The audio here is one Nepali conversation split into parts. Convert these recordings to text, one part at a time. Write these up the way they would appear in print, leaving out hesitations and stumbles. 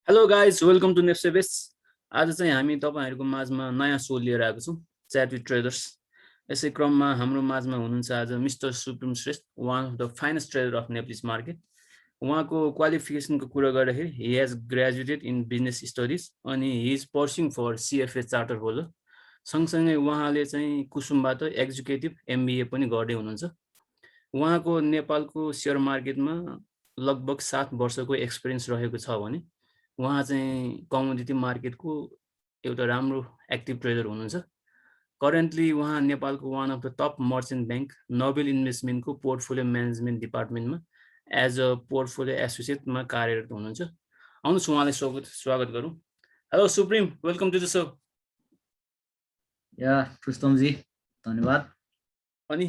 Hello guys, welcome to Nepsebase. आज चाहिँ हामी तपाईहरुको माझमा नयाँ शो लिएर आएको छौं, च्याट विथ ट्रेडर्स। यसै क्रममा हाम्रो माझमा हुनुहुन्छ आज mister Suprim Shrestha, one of the finest trader of Nepalese market. उहाँको क्वालिफिकेसनको कुरा गर्दाखेरि he has graduated in business studies अनि he is pursuing for CFA charter holder. सँगसँगै उहाँले चाहिँ कुसुमबाट एक्जिक्युटिभ एमबीए पनि गर्दै हुनुहुन्छ। उहाँको नेपालको शेयर मार्केटमा लगभग 7 वर्षको एक्सपिरियन्स रहेको छ भने उहाँ चाहिँ कमोडिटी मार्केटको एउटा राम्रो एक्टिभ ट्रेडर हुनुहुन्छ। करेन्टली उहाँ नेपालको one of the top merchant bank Nabil इन्भेस्टमेन्टको पोर्टफोलियो म्यानेजमेन्ट डिपार्टमेन्टमा एज अ पोर्टफोलियो एसोसिएटमा कार्यरत हुनुहुन्छ। आउनुहोस् उहाँलाई स्वागत गरौँ। Hello Suprim, welcome to the show. Yeah रुस्तमजी, धन्यवाद। अनि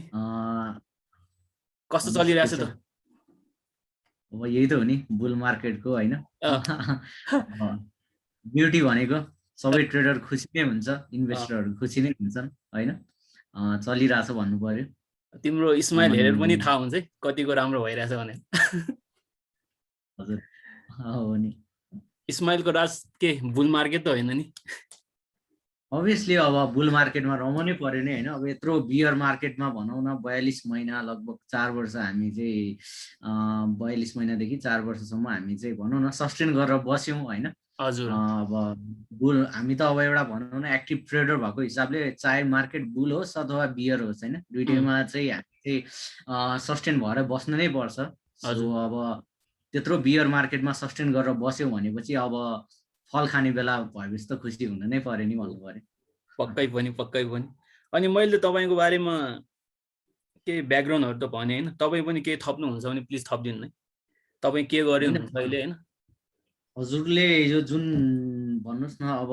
कस्तो चलिरहेछ त? अब यही त हो नि बुल मार्केटको हैन। ब्युटी भनेको सबै ट्रेडर खुसी नै हुन्छ, इन्भेस्टरहरु खुसी नै हुन्छन् हैन। चलिरहेछ भन्नु पर्यो। तिम्रो स्माइल हेरेर पनि थाहा हुन्छ है कतिको राम्रो भइरहेछ भने। हजुर हो नि। स्माइलको राज के बुल मार्केट त होइन नि? अभियसली अब बुल मार्केटमा रमाउनै पर्यो नि हैन। अब यत्रो बियर मार्केटमा भनौँ न 42 महिना लगभग 4 वर्ष हामी चाहिँ 42 महिनादेखि 4 वर्षसम्म हामी चाहिँ भनौँ न सस्टेन गरेर बस्यौं हैन। हजुर। अब बुल हामी त अब एउटा भनौँ न एक्टिभ ट्रेडर भएको हिसाबले चाहे मार्केट बुल होस् अथवा बियर होस् हैन, दुईटैमा चाहिँ हामी चाहिँ सस्टेन भएर बस्नु नै पर्छ। सो अब त्यत्रो बियर मार्केटमा सस्टेन गरेर बस्यौं भनेपछि अब फल खाने बेला भएपछि त खुसी हुन नै पर्यो नि भन्नु पर्यो। पक्कै पनि। अनि मैले तपाईको बारेमा केही ब्याकग्राउन्डहरु त भने हैन, तपाई पनि केही थप्नुहुन्छ भने प्लिज थप्दिनु है। तपाई के गर्दै हुनुहुन्छ अहिले हैन? हजुरले यो जुन भन्नुस् न अब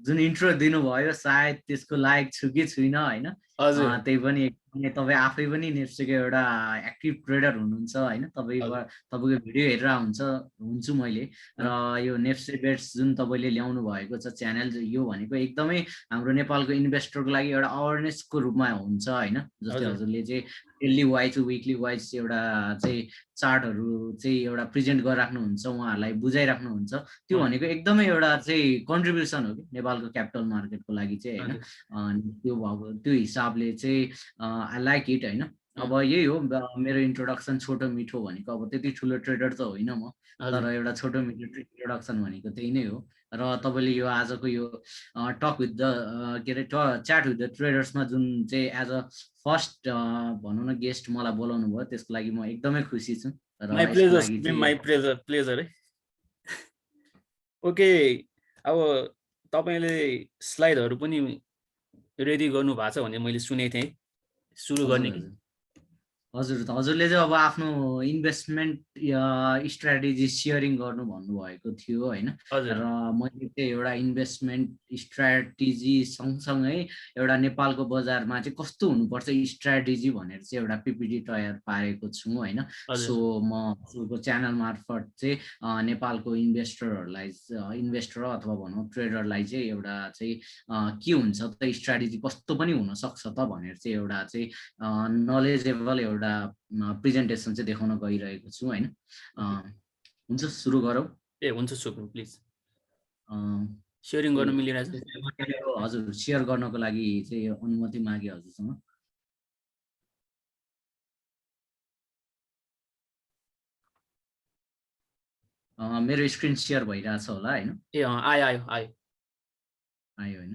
जुन इन्ट्रो दिनुभयो सायद त्यसको लायक छु कि छुइनँ हैन। त्यही पनि एकदमै तपाई आफै पनि नेप्सेको एउटा एक्टिभ ट्रेडर हुनुहुन्छ हैन। तपाईको भिडियो हेरेर हुन्छु मैले। र यो नेप्से बेट्स जुन तपाईले ल्याउनु भएको छ च्यानल, यो भनेको एकदमै हाम्रो नेपालको इन्भेस्टरको लागि एउटा अवेरनेसको रूपमा हुन्छ हैन। जस्तै हजुरले चाहिँ डेली वाइज विकली वाइज एउटा चाहिँ चार्टहरु चाहिँ एउटा प्रेजेन्ट गरिराख्नुहुन्छ, उहाँहरूलाई बुझाइराख्नुहुन्छ। त्यो भनेको एकदमै एउटा चाहिँ कन्ट्रिब्युसन हो कि नेपालको क्यापिटल मार्केटको लागि चाहिँ हैन। त्यो हिसाबले चाहिँ आई लाइक इट हैन। अब यही हो मेरो इन्ट्रोडक्सन छोटो मिठो भनेको। अब त्यति ठुलो ट्रेडर त होइन म, तर एउटा छोटो मिठो इन्ट्रोडक्सन भनेको त्यही नै हो। र तपाईले यो आजको यो टक विथ द के अरे च्याट विथ द ट्रेडर्समा जुन चाहिँ एज अ फर्स्ट भनौँ न गेस्ट मलाई बोलाउनु भयो, त्यसको लागि म एकदमै खुसी छु। माई प्लेजर है। ओके, अब तपाईले स्लाइडहरु पनि रेडी गर्नु भएको छ भने मैले सुनेको थिएँ। सुरु गर्ने कि? हजुर, हजुरले चाहिँ अब आफ्नो इन्भेस्टमेन्ट स्ट्र्याटेजी सेयरिङ गर्नु भन्नुभएको थियो हैन। र मैले चाहिँ एउटा इन्भेस्टमेन्ट स्ट्र्याटेजी सँगसँगै एउटा नेपालको बजारमा चाहिँ कस्तो हुनुपर्छ स्ट्र्याटेजी भनेर चाहिँ एउटा पिपिटी तयार पारेको छु हैन। सो म हजुरको च्यानल मार्फत चाहिँ नेपालको इन्भेस्टर अथवा भनौँ ट्रेडरलाई चाहिँ एउटा चाहिँ के हुन्छ त स्ट्र्याटेजी कस्तो पनि हुन सक्छ त भनेर चाहिँ एउटा चाहिँ नलेजेबल एउटा प्रेजेन्टेसन चाहिँ देखाउन गइरहेको छु हैन। हुन्छ सुरु गरौँ? हुन्छ सुरु प्लिज। शेयरिङ गर्न मिलिरहेछ? हजुर, शेयर गर्नको लागि चाहिँ अनुमति मागे हजुरसँग। मेरो स्क्रिन शेयर भइरहेछ होला हैन? आयो हैन?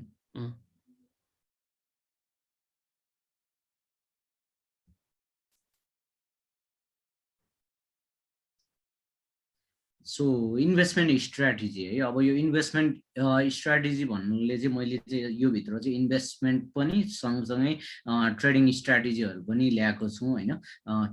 सो इन्भेस्टमेन्ट स्ट्र्याटेजी है। अब यो इन्भेस्टमेन्ट स्ट्र्याटेजी भन्नुले चाहिँ मैले चाहिँ यो भित्र चाहिँ इन्भेस्टमेन्ट पनि सँगसँगै ट्रेडिङ स्ट्र्याटेजीहरू पनि ल्याएको छु हैन।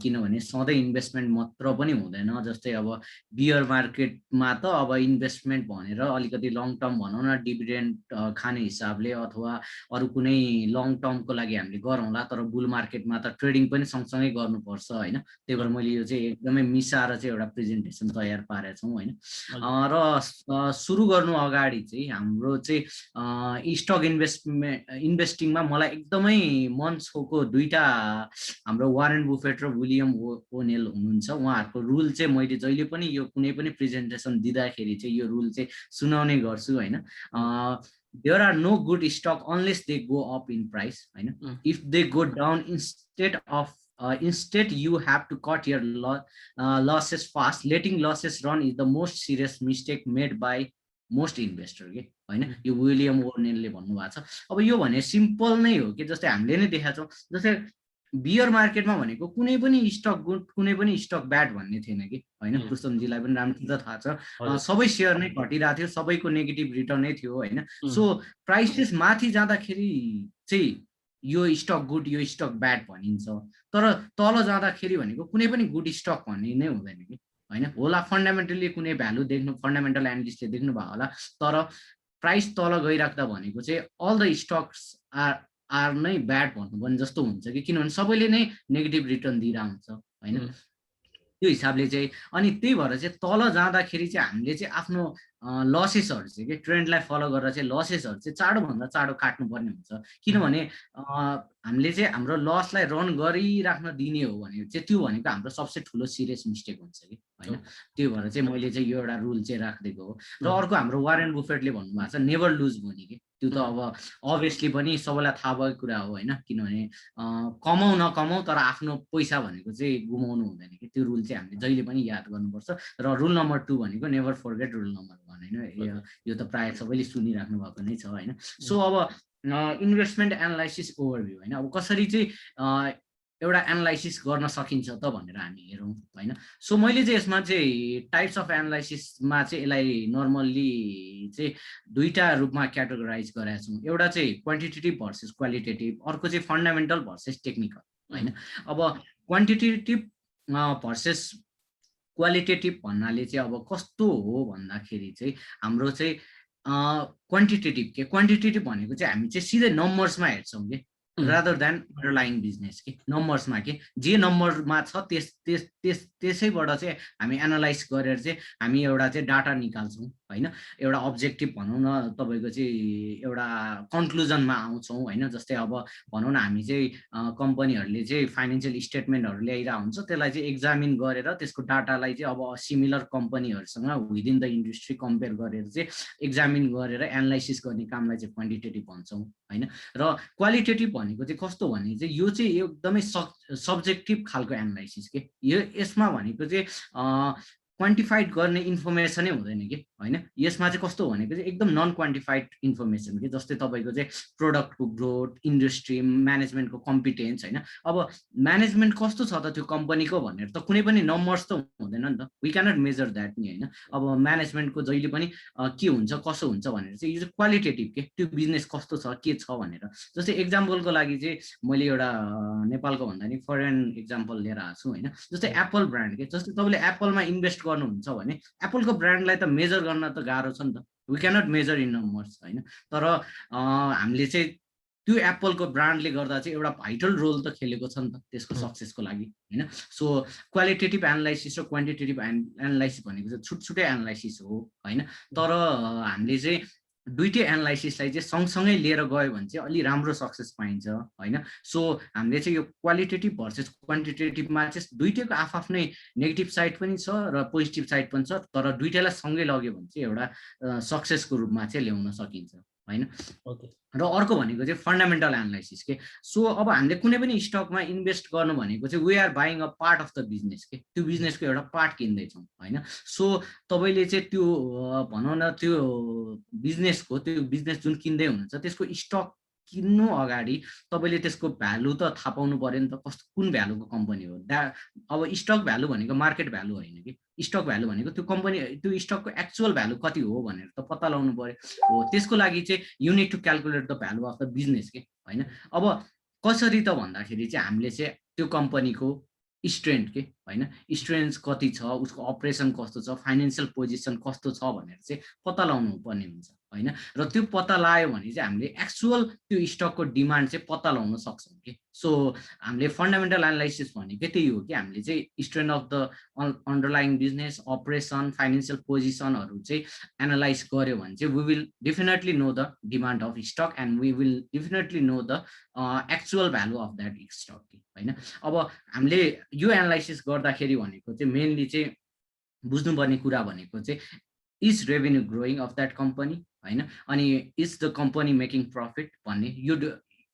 किनभने सधैँ इन्भेस्टमेन्ट मात्र पनि हुँदैन। जस्तै अब बियर मार्केटमा त अब इन्भेस्टमेन्ट भनेर अलिकति लङ टर्म भनौँ न डिभिडेन्ड खाने हिसाबले अथवा अरू कुनै लङ टर्मको लागि हामीले गरौँला, तर बुल मार्केटमा त ट्रेडिङ पनि सँगसँगै गर्नुपर्छ हैन। त्यही भएर मैले यो चाहिँ एकदमै मिसाएर चाहिँ एउटा प्रेजेन्टेसन तयार पारेको छौँ हैन। र सुरु गर्नु अगाडि चाहिँ हाम्रो चाहिँ स्टक इन्भेस्टिङमा मलाई एकदमै मन छोएको दुईटा हाम्रो वारेन बुफेट र विलियम ओनेल हुनुहुन्छ। उहाँहरूको रुल चाहिँ मैले जहिले पनि यो कुनै पनि प्रेजेन्टेसन दिँदाखेरि चाहिँ यो रुल चाहिँ सुनाउने गर्छु होइन। there are no good stock unless they go up in price, होइन। if they go down instead you have to cut your losses fast. letting losses run is the most serious mistake made by most investor के होइन। यो विलियम ओनेलले भन्नुभएको छ। अब यो भने सिम्पल नै हो कि जस्तै हामीले नै देखाएको छौँ, जस्तै बियर मार्केटमा भनेको कुनै पनि स्टक गुड कुनै पनि स्टक ब्याड भन्ने थिएन कि होइन। रुस्तमजीलाई पनि राम्रो थाहा छ, सबै सेयर नै घटिरहेको थियो, सबैको नेगेटिभ रिटर्नै थियो होइन। सो प्राइसेस माथि जाँदाखेरि चाहिँ यो स्टक गुड यो स्टक ब्याड भनिन्छ, तर तल जाँदाखेरि भनेको कुनै पनि गुड स्टक भन्ने नै हुँदैन कि होइन। होला फन्डामेन्टली कुनै भ्यालु देख्नु, फन्डामेन्टल एनालिस्टले देख्नु भयो होला, तर प्राइस तल गइराख्दा भनेको चाहिँ अल द स्टक्स आर नै ब्याड भन्नु पनि जस्तो हुन्छ कि, किनभने सबैले नै नेगेटिभ रिटर्न दिइरहेको हुन्छ होइन। त्यो हिसाबले चाहिँ अनि त्यही भएर चाहिँ तल जाँदाखेरि चाहिँ हामीले चाहिँ आफ्नो लसेसहरू चाहिँ के ट्रेन्डलाई फलो गरेर चाहिँ लसेसहरू चाहिँ चाँडोभन्दा चाँडो काट्नुपर्ने हुन्छ। किनभने हामीले चाहिँ हाम्रो लसलाई रन गरिराख्न दिने हो भने चाहिँ त्यो भनेको हाम्रो सबसे ठुलो सिरियस मिस्टेक हुन्छ कि होइन। त्यो भएर चाहिँ मैले चाहिँ यो एउटा रुल चाहिँ राखिदिएको हो। र अर्को हाम्रो वारेन बुफेटले भन्नुभएको छ नेभर लुज भन्ने कि, त्यो त अब अभियसली पनि सबैलाई थाहा भएको कुरा हो होइन। किनभने कमाउ नकमाउ तर आफ्नो पैसा भनेको चाहिँ गुमाउनु हुँदैन कि, त्यो रुल चाहिँ हामीले जहिले पनि याद गर्नुपर्छ। र रुल नम्बर 2 भनेको नेभर फर्गेट रुल नम्बर 1 होइन। यो त प्रायः सबैले सुनिराख्नु भएको नै छ होइन। सो अब इन्भेस्टमेन्ट एनालाइसिस ओभरभ्यू होइन, अब कसरी चाहिँ एउटा एनालाइसिस गर्न सकिन्छ त भनेर हामी हेरौँ होइन। सो मैले चाहिँ यसमा चाहिँ टाइप्स अफ एनालाइसिसमा चाहिँ यसलाई नर्मल्ली चाहिँ दुईटा रूपमा क्याटेगोराइज गरेका छौँ। एउटा चाहिँ क्वान्टिटेटिभ भर्सेस क्वालिटेटिभ, अर्को चाहिँ फन्डामेन्टल भर्सेस टेक्निकल होइन। अब क्वान्टिटेटिभ भर्सेस क्वालिटेटिभ भन्नाले चाहिँ अब कस्तो हो भन्दाखेरि चाहिँ हाम्रो चाहिँ क्वान्टिटेटिभ के, क्वान्टिटेटिभ भनेको चाहिँ हामी चाहिँ सिधै नम्बर्समा हेर्छौँ कि rather than underlying business के, नम्बर्समा के जे नम्बरमा छ त्यसैबाट चाहिँ हामी एनालाइज गरेर चाहिँ हामी एउटा चाहिँ डाटा निकाल्छौँ होइन। एउटा अब्जेक्टिभ भनौँ न, तपाईँको चाहिँ एउटा कन्क्लुजनमा आउँछौँ होइन। जस्तै अब भनौँ न हामी चाहिँ कम्पनीहरूले चाहिँ फाइनेन्सियल स्टेटमेन्टहरू ल्याइरहेको हुन्छ, त्यसलाई चाहिँ एक्जामिन गरेर त्यसको डाटालाई चाहिँ अब सिमिलर कम्पनीहरूसँग विदिन द इन्डस्ट्री कम्पेयर गरेर चाहिँ एक्जामिन गरेर एनालाइसिस गर्ने कामलाई चाहिँ क्वान्टिटेटिभ भन्छौँ होइन। र क्वालिटेटिभ भनेको चाहिँ कस्तो भने चाहिँ यो चाहिँ एकदमै सब्जेक्टिभ खालको एनालाइसिस के, यो यसमा भनेको चाहिँ क्वान्टिफाइड गर्ने इन्फर्मेसनै हुँदैन कि होइन। यसमा चाहिँ कस्तो भनेको चाहिँ एकदम नन क्वान्टिफाइड इन्फर्मेसन कि, जस्तै तपाईँको चाहिँ प्रोडक्टको ग्रोथ, इन्डस्ट्री, म्यानेजमेन्टको कम्पिटेन्स होइन। अब म्यानेजमेन्ट कस्तो छ त त्यो कम्पनीको भनेर त कुनै पनि नम्बर्स त हुँदैन नि त, वी क्यानट मेजर द्याट नि होइन। अब म्यानेजमेन्टको जहिले पनि के हुन्छ कसो हुन्छ भनेर चाहिँ यो चाहिँ क्वालिटेटिभ के, त्यो बिजनेस कस्तो छ के छ भनेर। जस्तै एक्जाम्पलको लागि चाहिँ मैले एउटा नेपालको भन्दा नि फरेन एक्जाम्पल लिएर आएको छु होइन। जस्तै एप्पल ब्रान्ड के, जस्तै तपाईँले एप्पलमा इन्भेस्ट गर्नुहुन्छ भने एप्पलको ब्रान्डलाई त मेजर गर्न त गाह्रो छ नि त, we can't measure in numbers होइन। तर हामीले चाहिँ त्यो एप्पलको ब्रान्डले गर्दा चाहिँ एउटा भाइटल रोल त खेलेको छ नि त त्यसको सक्सेसको लागि होइन। सो क्वालिटेटिभ एनालाइसिस र क्वान्टिटेटिभ एनालाइसिस भनेको चाहिँ छुटछुटै एनालाइसिस हो होइन। तर हामीले चाहिँ दुईटै एनालाइसिसलाई चाहिँ सँगसँगै लिएर गयो भने चाहिँ अलि राम्रो सक्सेस पाइन्छ होइन। सो हामीले चाहिँ यो क्वालिटेटिभ भर्सेस क्वान्टिटेटिभमा चाहिँ दुईटैको आफ्नै नेगेटिभ साइड पनि छ र पोजिटिभ साइड पनि छ, तर दुईटैलाई सँगै लग्यो भने चाहिँ एउटा सक्सेसको रूपमा चाहिँ ल्याउन सकिन्छ होइन। र अर्को भनेको चाहिँ फन्डामेन्टल एनालाइसिस के। सो अब हामीले कुनै पनि स्टकमा इन्भेस्ट गर्नु भनेको चाहिँ we are buying a part of the business के, त्यो बिजनेसको एउटा पार्ट किन्दैछौँ होइन। सो तपाईँले चाहिँ त्यो भनौँ न त्यो बिजनेसको त्यो बिजनेस जुन किन्दै हुनुहुन्छ त्यसको स्टक किन्नु अगाडि तपाईँले त्यसको भ्यालु त थाहा पाउनु पऱ्यो नि त, कस्तो कुन भ्यालुको कम्पनी हो। अब स्टक भ्यालु भनेको मार्केट भ्यालु होइन कि, स्टक भ्यालु भनेको त्यो कम्पनी त्यो स्टकको एक्चुअल भ्यालु कति हो भनेर त पत्ता लगाउनु पर्यो हो। त्यसको लागि चाहिँ you need to calculate the value of the business के होइन। अब कसरी त भन्दाखेरि चाहिँ हामीले चाहिँ त्यो कम्पनीको स्ट्रेन्थ के हैन, स्ट्रेन्थ कति छ, उसको अपरेसन कस्तो छ, फाइनान्शियल पोजिसन कस्तो छ भनेर चाहिँ पत्ता लगाउनु पर्ने हुन्छ हैन। र त्यो पत्ता लगायो भने चाहिँ हामीले एक्चुअल त्यो स्टकको डिमान्ड चाहिँ पत्ता लगाउन सक्छौँ कि। सो हामीले फन्डामेन्टल एनालाइसिस भनेकै त्यही हो कि हामीले चाहिँ strength of the underlying business, operation, financial पोजिसनहरू चाहिँ एनालाइज गर्यो भने चाहिँ we will definitely know the demand of stock and we will definitely know the actual value of that stock हैन। अब हामीले यो एनालाइसिस गर्दाखेरि भनेको चाहिँ मेनली चाहिँ बुझ्नुपर्ने कुरा भनेको चाहिँ is revenue growing of that company हैन, अनि is the company making profit भन्ने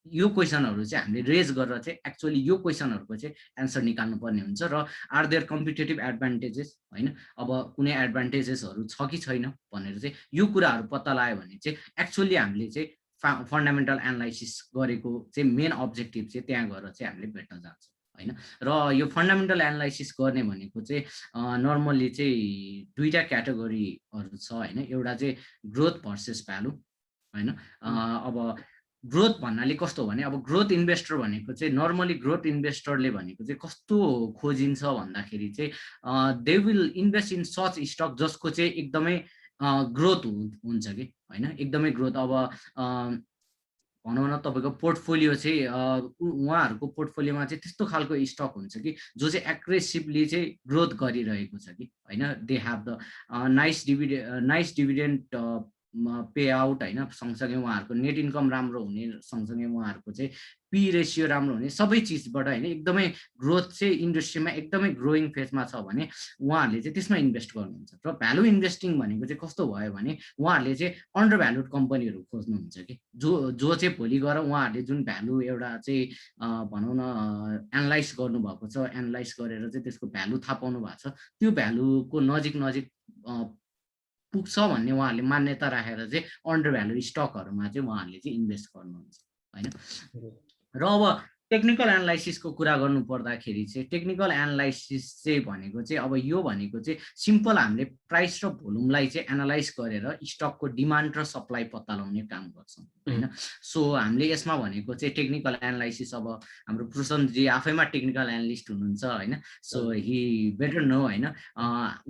यो क्वेसनहरू चाहिँ हामीले रेज गरेर चाहिँ एक्चुअली यो क्वेसनहरूको चाहिँ एन्सर निकाल्नु पर्ने हुन्छ। र आर देयर कम्पिटेटिभ एडभान्टेजेस हैन, अब कुनै एडभान्टेजेसहरू छ कि छैन भनेर चाहिँ यो कुराहरू पत्ता लगायो भने चाहिँ एक्चुअली हामीले चाहिँ फन्डामेन्टल एनालाइसिस गरेको चाहिँ मेन अब्जेक्टिभ चाहिँ त्यहाँ गएर चाहिँ हामीले भेट्न जान्छौँ हैन। र यो फन्डामेन्टल एनालाइसिस गर्ने भनेको चाहिँ नर्मल्ली चाहिँ दुईटा क्याटेगोरीहरू छ हैन। एउटा चाहिँ ग्रोथ भर्सेस भ्यालु हैन। अब ग्रोथ भन्नाले कस्तो भने अब ग्रोथ इन्भेस्टर भनेको चाहिँ नर्मली ग्रोथ इन्भेस्टरले भनेको चाहिँ कस्तो खोजिन्छ भन्दाखेरि चाहिँ they will invest in such stock जसको चाहिँ एकदमै ग्रोथ हुन्छ कि हैन, एकदमै ग्रोथ। अब भनौँ न तपाईँको पोर्टफोलियो चाहिँ उहाँहरूको पोर्टफोलियोमा चाहिँ त्यस्तो खालको स्टक हुन्छ कि जो चाहिँ एग्रेसिभली चाहिँ ग्रोथ गरिरहेको छ कि हैन। They have the nice dividend pay out हैन, सँगसँगै उहाँहरूको नेट इन्कम राम्रो हुने, सँगसँगै उहाँहरूको चाहिँ पी रेसियो राम्रो हुने, सबै चिजबाट हैन एकदमै ग्रोथ चाहिँ इन्डस्ट्रीमा एकदमै ग्रोइङ फेजमा छ भने उहाँहरूले चाहिँ त्यसमा इन्भेस्ट गर्नुहुन्छ। र भ्यालु इन्भेस्टिङ भनेको चाहिँ कस्तो भयो भने उहाँहरूले चाहिँ अन्डर भ्यालुड कम्पनीहरू खोज्नुहुन्छ कि जो चाहिँ भोलि गएर उहाँहरूले जुन भ्यालु एउटा चाहिँ भनौँ न एनालाइज गर्नुभएको छ, एनालाइज गरेर चाहिँ त्यसको भ्यालु थाहा पाउनु भएको छ, त्यो भ्यालुको नजिक पुग्छ भन्ने उहाँहरूले मान्यता राखेर चाहिँ अन्डर भ्यालु स्टकहरूमा चाहिँ उहाँहरूले चाहिँ इन्भेस्ट गर्नुहुन्छ हैन। र अब टेक्निकल एनालाइसिसको कुरा गर्नु पर्दाखेरि चाहिँ टेक्निकल एनालाइसिस चाहिँ भनेको चाहिँ अब यो भनेको चाहिँ सिम्पल हामीले प्राइस र भोल्युमलाई चाहिँ एनालाइज गरेर स्टकको डिमान्ड र सप्लाई पत्ता लगाउने काम गर्छौँ हैन। सो हामीले यसमा भनेको चाहिँ टेक्निकल एनालाइसिस, अब हाम्रो प्रशान्तजी आफैमा टेक्निकल एनालिस्ट हुनुहुन्छ हैन। सो हि बेटर नो हैन।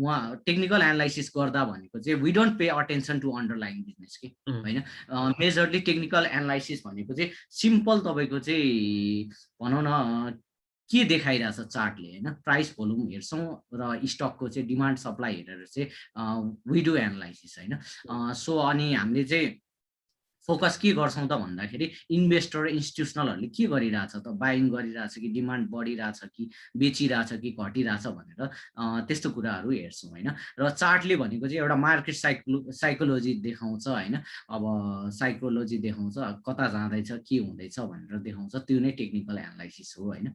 उहाँ टेक्निकल एनालाइसिस गर्दा भनेको चाहिँ we don't pay attention to underlying business कि हैन। मेजरली टेक्निकल एनालाइसिस भनेको चाहिँ सिम्पल तपाईँको चाहिँ भनौँ न के देखाइरहेछ चार्टले हैन, प्राइस भोल्युम हेर्छौँ र स्टकको चाहिँ डिमान्ड सप्लाई हेरेर चाहिँ वी डु एनालाइसिस हैन। सो अनि हामीले चाहिँ फोकस के गर्छौँ त भन्दाखेरि इन्भेस्टर इन्स्टिट्युसनलहरूले के गरिरहेछ त, बाइङ गरिरहेछ कि डिमान्ड बढिरहेछ कि बेचिरहेछ कि घटिरहेछ भनेर त्यस्तो कुराहरू हेर्छौँ हैन। र चार्टले भनेको चाहिँ एउटा मार्केट साइकोलोजी देखाउँछ हैन। अब साइकोलोजी देखाउँछ कता जाँदैछ के हुँदैछ भनेर देखाउँछ, त्यो नै टेक्निकल एनालाइसिस हो हैन।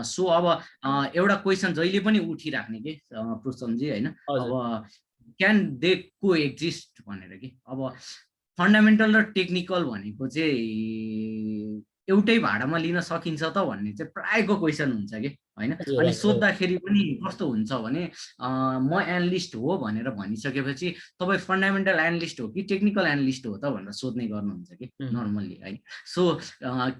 सो अब एउटा क्वेसन जहिले पनि उठिराख्ने कि प्रोत्समजी हैन, अब क्यान दे को एक्जिस्ट भनेर कि। अब फन्डामेन्टल र टेक्निकल भनेको चाहिँ एउटै भाडामा लिन सकिन्छ त भन्ने चाहिँ प्रायको क्वेसन हुन्छ कि हैन। अनि सोद्धाखेरि पनि कस्तो हुन्छ भने म एनालिस्ट हो भनेर भनिसकेपछि तपाईँ फन्डामेन्टल एनालिस्ट हो कि टेक्निकल एनालिस्ट हो त भनेर सोध्ने गर्नुहुन्छ कि नर्मल्ली हैन। सो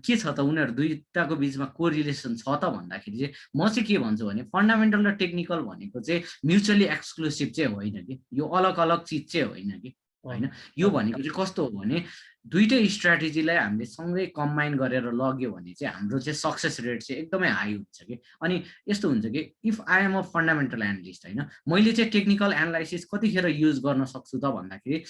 के छ त उनीहरू दुईटाको बिचमा कोरिलेसन छ त भन्दाखेरि चाहिँ म चाहिँ के भन्छु भने फन्डामेन्टल र टेक्निकल भनेको चाहिँ म्युचुअली एक्सक्लुसिभ चाहिँ होइन कि, यो अलग अलग चिज चाहिँ होइन कि हैन। यो भनेको चाहिँ कस्तो हो भने दुईटै स्ट्राटेजीलाई हामीले सँगै कम्बाइन गरेर लग्यो भने चाहिँ हाम्रो चाहिँ सक्सेस रेट चाहिँ एकदमै हाई हुन्छ कि। अनि यस्तो हुन्छ कि if I am a fundamental analyst हैन, मैले चाहिँ टेक्निकल एनालाइसिस कतिखेर युज गर्न सक्छु त भन्दाखेरि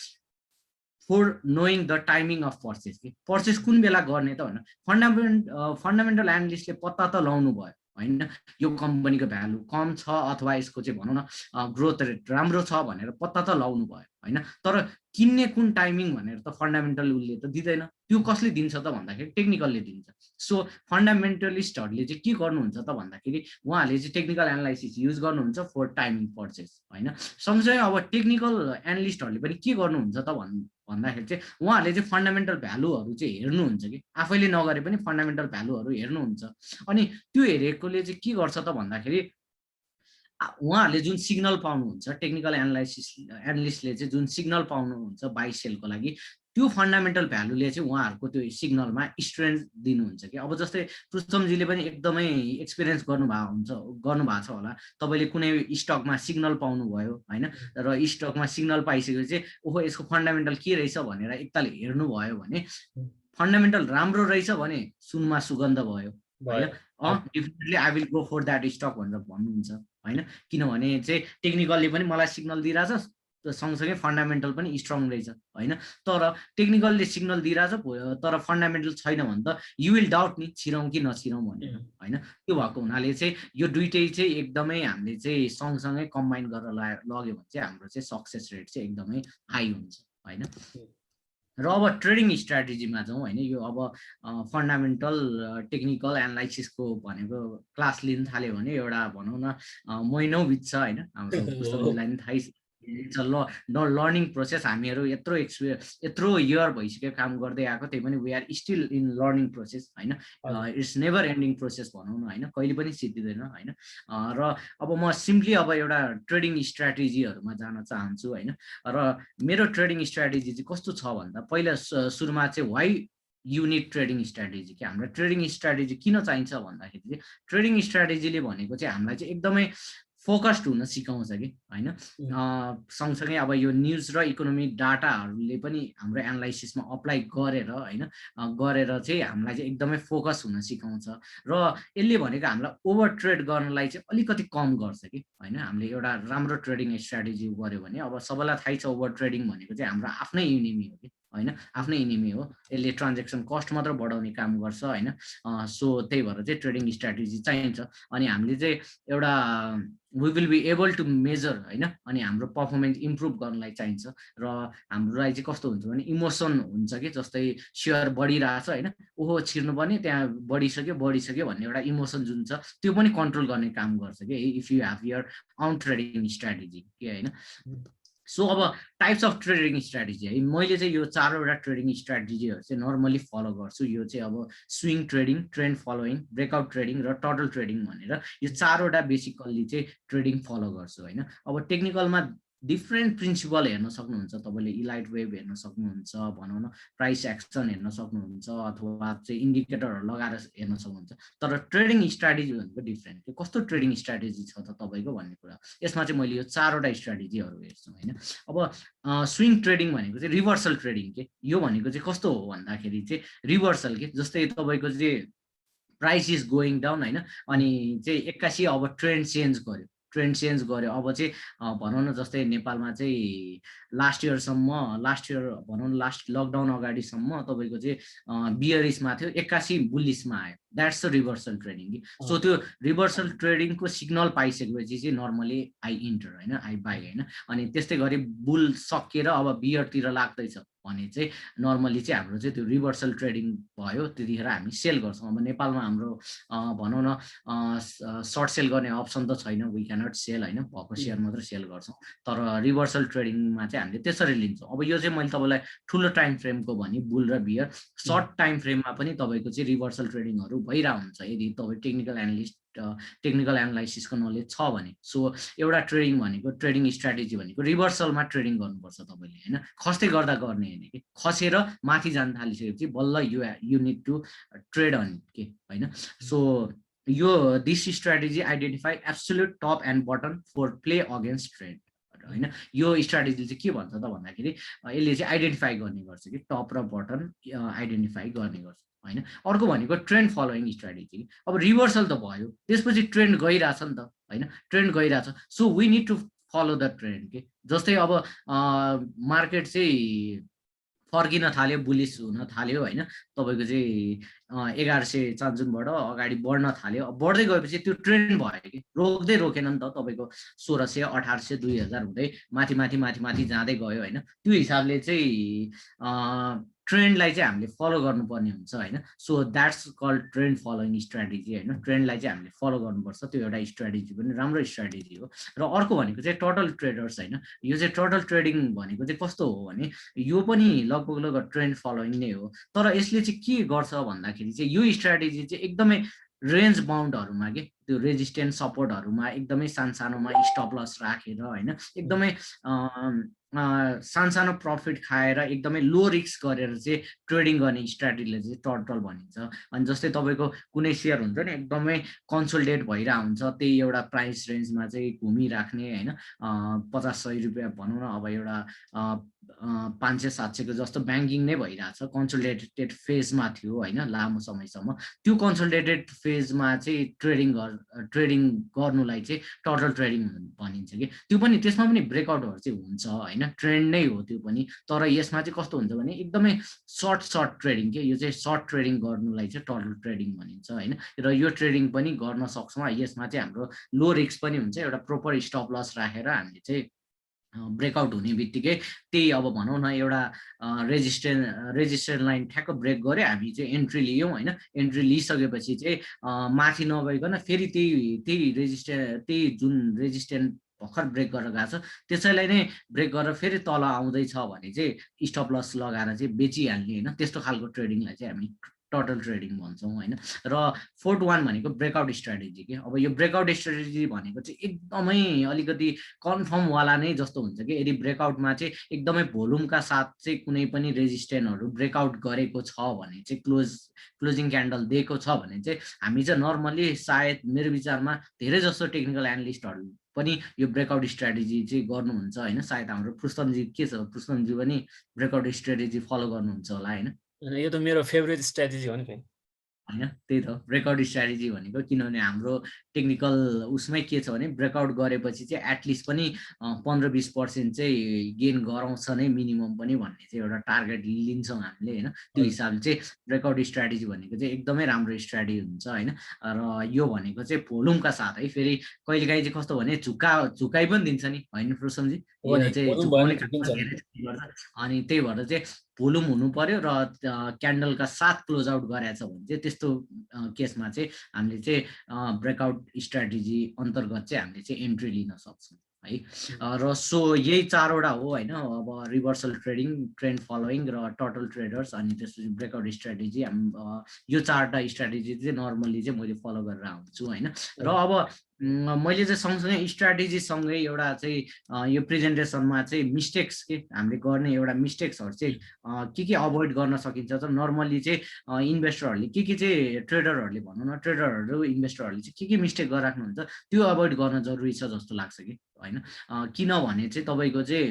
for knowing the timing of purchase कि पर्चेस कुन बेला गर्ने त भनेर फन्डामेन्टल एनालिस्टले पत्ता त लाउनु भयो हैन, यो कम्पनीको भ्यालु कम छ अथवा यसको चाहिँ भनौँ न ग्रोथ रेट राम्रो छ भनेर पत्ता त लाउनु भयो हैन। तर किन्ने कुन टाइमिङ भनेर त फन्डामेन्टल उसले त दिँदैन, त्यो कसले दिन्छ त भन्दाखेरि टेक्निकलले दिन्छ। सो फन्डामेन्टलिस्टहरूले चाहिँ के गर्नुहुन्छ त भन्दाखेरि उहाँहरूले चाहिँ टेक्निकल एनालाइसिस युज गर्नुहुन्छ फर टाइमिङ पर्चेस हैन। सँगसँगै अब टेक्निकल एनालिस्टहरूले पनि के गर्नुहुन्छ त भन्दाखेरि चाहिँ उहाँहरूले चाहिँ फन्डामेन्टल भ्यालुहरू चाहिँ हेर्नुहुन्छ कि, आफैले नगरे पनि फन्डामेन्टल भ्यालुहरू हेर्नुहुन्छ। अनि त्यो हेरेकोले चाहिँ के गर्छ त भन्दाखेरि उहाँहरूले जुन सिग्नल पाउनुहुन्छ, टेक्निकल एनालिस्टले चाहिँ जुन सिग्नल पाउनुहुन्छ बाई सेलको लागि, त्यो फन्डामेन्टल भ्यालुले चाहिँ उहाँहरूको त्यो सिग्नलमा स्ट्रेन्थ दिनुहुन्छ कि। अब जस्तै रुस्तमजीले पनि एकदमै एक्सपिरियन्स गर्नुभएको छ होला, तपाईँले कुनै स्टकमा सिग्नल पाउनुभयो होइन, र स्टकमा सिग्नल पाइसकेपछि चाहिँ ओहो यसको फन्डामेन्टल के रहेछ भनेर एकताल हेर्नुभयो भने फन्डामेन्टल राम्रो रहेछ भने सुनमा सुगन्ध भयो होइन, definitely I will go for that stock भनेर भन्नुहुन्छ होइन। किनभने चाहिँ टेक्निकलले पनि मलाई सिग्नल दिइरहेछ, सँगसँगै फन्डामेन्टल पनि स्ट्रङ रहेछ होइन। तर टेक्निकलले सिग्नल दिइरहेछ तर फन्डामेन्टल छैन भने त यु विल डाउट नि छिरौँ कि नछिरौँ भनेर होइन। त्यो भएको हुनाले चाहिँ यो दुइटै चाहिँ एकदमै हामीले चाहिँ सँगसँगै कम्बाइन गरेर लग्यो भने चाहिँ हाम्रो चाहिँ सक्सेस रेट चाहिँ एकदमै हाई हुन्छ होइन। र अब ट्रेडिङ स्ट्राटेजीमा जाउँ होइन। यो अब फन्डामेन्टल टेक्निकल एनालाइसिसको भनेको क्लास लिन थाल्यो भने एउटा भनौँ न महिनौ बित्छ होइन। हाम्रो पुस्तकलाई पनि थाहै इट्स अ लर्निङ प्रोसेस। हामीहरू यत्रो इयर भइसक्यो काम गर्दै आएको, त्यही पनि we are still in learning process होइन। इट्स नेभर एन्डिङ प्रोसेस भनौँ न होइन, कहिले पनि सिद्धिँदैन होइन। र अब म सिम्पली अब एउटा ट्रेडिङ स्ट्राटेजीहरूमा जान चाहन्छु होइन। र मेरो ट्रेडिङ स्ट्राटेजी चाहिँ कस्तो छ भन्दा पहिला सुरुमा चाहिँ वाइ युनिट ट्रेडिङ स्ट्राटेजी कि हाम्रो ट्रेडिङ स्ट्राटेजी किन चाहिन्छ भन्दाखेरि चाहिँ ट्रेडिङ स्ट्राटेजीले भनेको चाहिँ हामीलाई चाहिँ एकदमै फोकस्ड हुन सिकाउँछ कि होइन। सँगसँगै अब यो न्युज र इकोनोमिक डाटाहरूले पनि हाम्रो एनालाइसिसमा अप्लाई गरेर होइन गरेर चाहिँ हामीलाई चाहिँ एकदमै फोकस हुन सिकाउँछ। र यसले भनेको हामीलाई ओभर ट्रेड गर्नलाई चाहिँ अलिकति कम गर्छ कि होइन। हामीले एउटा राम्रो ट्रेडिङ स्ट्राटेजी गऱ्यो भने अब सबैलाई थाहै छ ओभर ट्रेडिङ भनेको चाहिँ हाम्रो आफ्नै इनिमी हो कि होइन, आफ्नै इनिमी हो। यसले ट्रान्जेक्सन कस्ट मात्र बढाउने काम गर्छ होइन। सो त्यही भएर चाहिँ ट्रेडिङ स्ट्राटेजी चाहिन्छ। अनि हामीले चाहिँ एउटा we will be able to measure होइन। अनि हाम्रो पर्फर्मेन्स इम्प्रुभ गर्नलाई चाहिन्छ। र हाम्रोलाई चाहिँ कस्तो हुन्छ भने इमोसन हुन्छ कि जस्तै सेयर बढिरहेछ होइन, ओहो छिर्नु पनि त्यहाँ बढिसक्यो भन्ने एउटा इमोसन जुन छ त्यो पनि कन्ट्रोल गर्ने काम गर्छ कि इफ यु हेभ यर आउन ट्रेडिङ स्ट्राटेजी कि होइन। सो अब टाइप्स अफ ट्रेडिङ स्ट्राटेजी है, मैले चाहिँ यो चारवटा ट्रेडिङ स्ट्राटेजीहरू चाहिँ नर्मली फलो गर्छु। यो चाहिँ अब swing trading, trend following, breakout trading र टटल ट्रेडिङ भनेर यो चारवटा बेसिकल्ली चाहिँ ट्रेडिङ फलो गर्छु होइन। अब टेक्निकलमा डिफ्रेन्ट प्रिन्सिपल हेर्न सक्नुहुन्छ तपाईँले, इलाइट वेभ हेर्न सक्नुहुन्छ भनौँ न, प्राइस एक्सन हेर्न सक्नुहुन्छ अथवा चाहिँ इन्डिकेटरहरू लगाएर हेर्न सक्नुहुन्छ। तर ट्रेडिङ स्ट्राटेजी भनेको डिफ्रेन्ट के कस्तो ट्रेडिङ स्ट्राटेजी छ त तपाईँको भन्ने कुरा। यसमा चाहिँ मैले यो चारवटा स्ट्राटेजीहरू हेर्छु होइन। अब स्विङ ट्रेडिङ भनेको चाहिँ रिभर्सल ट्रेडिङ के, यो भनेको चाहिँ कस्तो हो भन्दाखेरि चाहिँ रिभर्सल के जस्तै तपाईँको चाहिँ प्राइस इज गोइङ डाउन होइन, अनि चाहिँ एक्कासी अब ट्रेन्ड चेन्ज गर्यो अब चाहिँ भनौँ न जस्तै नेपालमा चाहिँ लास्ट इयर भनौँ न लास्ट लकडाउन अगाडिसम्म तपाईँको चाहिँ बियरिसमा थियो, एक्कासी बुलिसमा आयो, द्याट्स द रिभर्सल ट्रेडिङ कि। सो त्यो रिभर्सल ट्रेडिङको सिग्नल पाइसकेपछि चाहिँ नर्मली आई इन्टर होइन, आई बाई होइन। अनि त्यस्तै गरी बुल सकिएर अब बियरतिर लाग्दैछ भने चाहिँ नर्मली चाहिँ हाम्रो चाहिँ त्यो रिभर्सल ट्रेडिङ भयो, त्यतिखेर हामी सेल गर्छौँ। अब नेपालमा हाम्रो भनौँ न सर्ट सेल गर्ने अप्सन त छैन, वी क्यानट सेल होइन, भएको सेयर मात्र सेल गर्छौँ। तर रिभर्सल ट्रेडिङमा चाहिँ हामीले त्यसरी लिन्छौँ। अब यो चाहिँ मैले तपाईँलाई ठुलो टाइम फ्रेमको भने बुल र बियर, सर्ट टाइम फ्रेममा पनि तपाईँको चाहिँ रिभर्सल ट्रेडिङहरू भइरहेको हुन्छ यदि तपाईँ टेक्निकल एनालाइसिसको नलेज छ भने। सो एउटा ट्रेडिङ भनेको ट्रेडिङ स्ट्राटेजी भनेको रिभर्सलमा ट्रेडिङ गर्नुपर्छ तपाईँले होइन, खस्दै गर्दा गर्ने होइन कि। खसेर माथि जान थालिसकेपछि बल्ल you need to trade on के होइन। सो यो this strategy identify absolute top and bottom for play against trade होइन। यो स्ट्राटेजी चाहिँ के भन्छ त भन्दाखेरि यसले चाहिँ आइडेन्टिफाई गर्ने गर्छ कि टप र बटम आइडेन्टिफाई गर्ने गर्छ होइन। अर्को भनेको ट्रेन्ड फलोइङ स्ट्राटेजी। अब रिभर्सल त भयो, त्यसपछि ट्रेन्ड गइरहेछ नि त होइन, ट्रेन्ड गइरहेछ। So we need to follow the trend के। जस्तै अब मार्केट चाहिँ फर्किन थाल्यो, बुलिस हुन थाल्यो होइन, तपाईँको चाहिँ 1100 चान्जुनबाट अगाडि बढ्न थाल्यो, बढ्दै गएपछि त्यो ट्रेन्ड भयो कि, रोकेन नि त तपाईँको 1600 1800 2000 हुँदै माथि जाँदै गयो होइन। त्यो हिसाबले चाहिँ ट्रेन्डलाई चाहिँ हामीले फलो गर्नुपर्ने हुन्छ होइन। So that's called trend following strategy होइन। ट्रेन्डलाई चाहिँ हामीले फलो गर्नुपर्छ, त्यो एउटा स्ट्राटेजी पनि राम्रो स्ट्राटेजी हो। र अर्को भनेको चाहिँ टोटल ट्रेडर्स होइन। यो चाहिँ टोटल ट्रेडिङ भनेको चाहिँ कस्तो हो भने यो पनि लगभग ट्रेन्ड फलोइङ नै हो। तर यसले चाहिँ के गर्छ भन्दाखेरि चाहिँ यो स्ट्राटेजी चाहिँ एकदमै रेन्ज बााउन्डहरूमा के त्यो रेजिस्टेन्स सपोर्टहरुमा एकदमै सानसानोमा स्टप लस राखेर हैन एकदमै सानसानो प्रफिट खाएर एकदमै लो रिस्क गरेर चाहिँ ट्रेडिङ गर्ने स्ट्र्याटेजीले चाहिँ टर्टल भनिन्छ। अनि जस्तै तपाईको कुनै शेयर हुन्छ नि एकदमै कन्सोलिडेट भइरा हुन्छ त्यही एउटा प्राइस रेन्जमा चाहिँ घुमिराख्ने हैन 50-100 रुपैयाँ भनौँ न अब एउटा 500-700 को जस्तो ब्याङ्किङ नै भइरहेछ कन्सोलिडेटेड फेजमा थियो हैन लामो समयसम्म त्यो कन्सोलिडेटेड फेजमा चाहिँ ट्रेडिङ गर्नुलाई चाहिँ टर्टल ट्रेडिङ भनिन्छ कि त्यो पनि त्यसमा पनि ब्रेकआउटहरु चाहिँ हुन्छ हैन ट्रेन्ड नै हो त्यो पनि तर यसमा चाहिँ कस्तो हुन्छ भने एकदमै सर्ट ट्रेडिङ के यो चाहिँ सर्ट ट्रेडिङ गर्नुलाई चाहिँ टर्टल ट्रेडिङ भनिन्छ हैन र यो ट्रेडिङ पनि गर्न सक्छौं यसमा चाहिँ हाम्रो लो रिस्क पनि हुन्छ एउटा प्रोपर स्टप लस राखेर हामीले चाहिँ ब्रेकआउट हुने बित्तिकै त्यही अब भनौँ न एउटा रेजिस्टेन्स लाइन ठ्याक्क ब्रेक गरे हामी चाहिँ एन्ट्री लियौं हैन एन्ट्री लिइसकेपछि चाहिँ माथि नभइकन फेरि त्यही जुन रेजिस्टेन्स भर्खर ब्रेक गरेर गएको छ त्यसैलाई नै ब्रेक गरेर फेरि तल आउँदैछ भने चाहिँ स्टप लस लगाएर चाहिँ बेचिहाल्ने हैन त्यस्तो खालको ट्रेडिङलाई चाहिँ हामी टर्टल ट्रेडिङ भन्छौं हैन र फोर्थ वान भनेको ब्रेकआउट स्ट्र्याटेजी के अब यो ब्रेकआउट स्ट्र्याटेजी भनेको चाहिँ एकदमै अलिकति कन्फर्म वाला नै जस्तो हुन्छ कि यदि ब्रेकआउटमा चाहिँ एकदमै भोल्युमका साथ चाहिँ कुनै पनि रेजिस्टेन्सहरु ब्रेकआउट गरेको छ भने चाहिँ क्लोजिङ क्यान्डल दिएको छ भने चाहिँ हामी चाहिँ नर्मली सायद मेरो विचारमा धेरै जस्तो टेक्निकल एनालिस्टहरु पनि यो ब्रेकआउट स्ट्र्याटेजी चाहिँ गर्नुहुन्छ हैन सायद हाम्रो पुष्पमजी के छ पुष्पमजी पनि ब्रेकआउट स्ट्र्याटेजी फलो गर्नुहुन्छ होला हैन यो त मेरो फेभरेट स्ट्र्याटेजी हो नि फेरि हैन त्यही त ब्रेकआउट स्ट्र्याटेजी भनेको किनभने हाम्रो टेक्निकल उसमै के छ भने ब्रेकआउट गरेपछि चाहिँ एटलिस्ट पनि 15-20% चाहिँ गेन गराउँछ नै मिनिमम पनि भन्ने चाहिँ एउटा टार्गेट लिन्छौं हामीले हैन त्यो हिसाबले चाहिँ ब्रेकआउट स्ट्र्याटेजी भनेको चाहिँ एकदमै राम्रो स्ट्र्याटेजी हुन्छ हैन र यो भनेको चाहिँ भोल्युमका साथ है फेरि कहिलेकाहीँ चाहिँ कस्तो भने झुकाइ पनि दिन्छ नि हैन प्रसमजी यो चाहिँ अनि त्यही भएर चाहिँ भोल्युम हुनु पर्यो र क्यान्डलका साथ क्लोज आउट गरेछ भने चाहिँ त्यस्तो केसमा चाहिँ हामीले चाहिँ ब्रेकआउट स्ट्र्याटेजी अन्तर्गत चाहिँ हामीले चाहिँ एन्ट्री लिन सक्छौं है र सो यही चारवटा हो हैन अब रिभर्सल ट्रेडिङ ट्रेन्ड फलोइङ र टर्टल ट्रेडर्स अनि त्यसपछि ब्रेकआउट स्ट्र्याटेजी यो चारवटा स्ट्र्याटेजी चाहिँ नर्मली चाहिँ मैले फलो गरेर आउँछु हैन र अब मैले चाहिँ सँगसँगै स्ट्र्याटेजी सँगै एउटा चाहिँ यो प्रेजेन्टेसनमा चाहिँ मिस्टेक्स के हामीले गर्ने एउटा मिस्टेक्सहरु चाहिँ के अभोइड गर्न सकिन्छ त नर्मली चाहिँ इन्भेस्टरहरुले के चाहिँ ट्रेडरहरुले भनौं न ट्रेडरहरु इन्भेस्टरहरुले चाहिँ के मिस्टेक गरिराख्नुहुन्छ त्यो अभोइड गर्न जरुरी छ जस्तो लाग्छ कि हैन किनभने चाहिँ तपाईको चाहिँ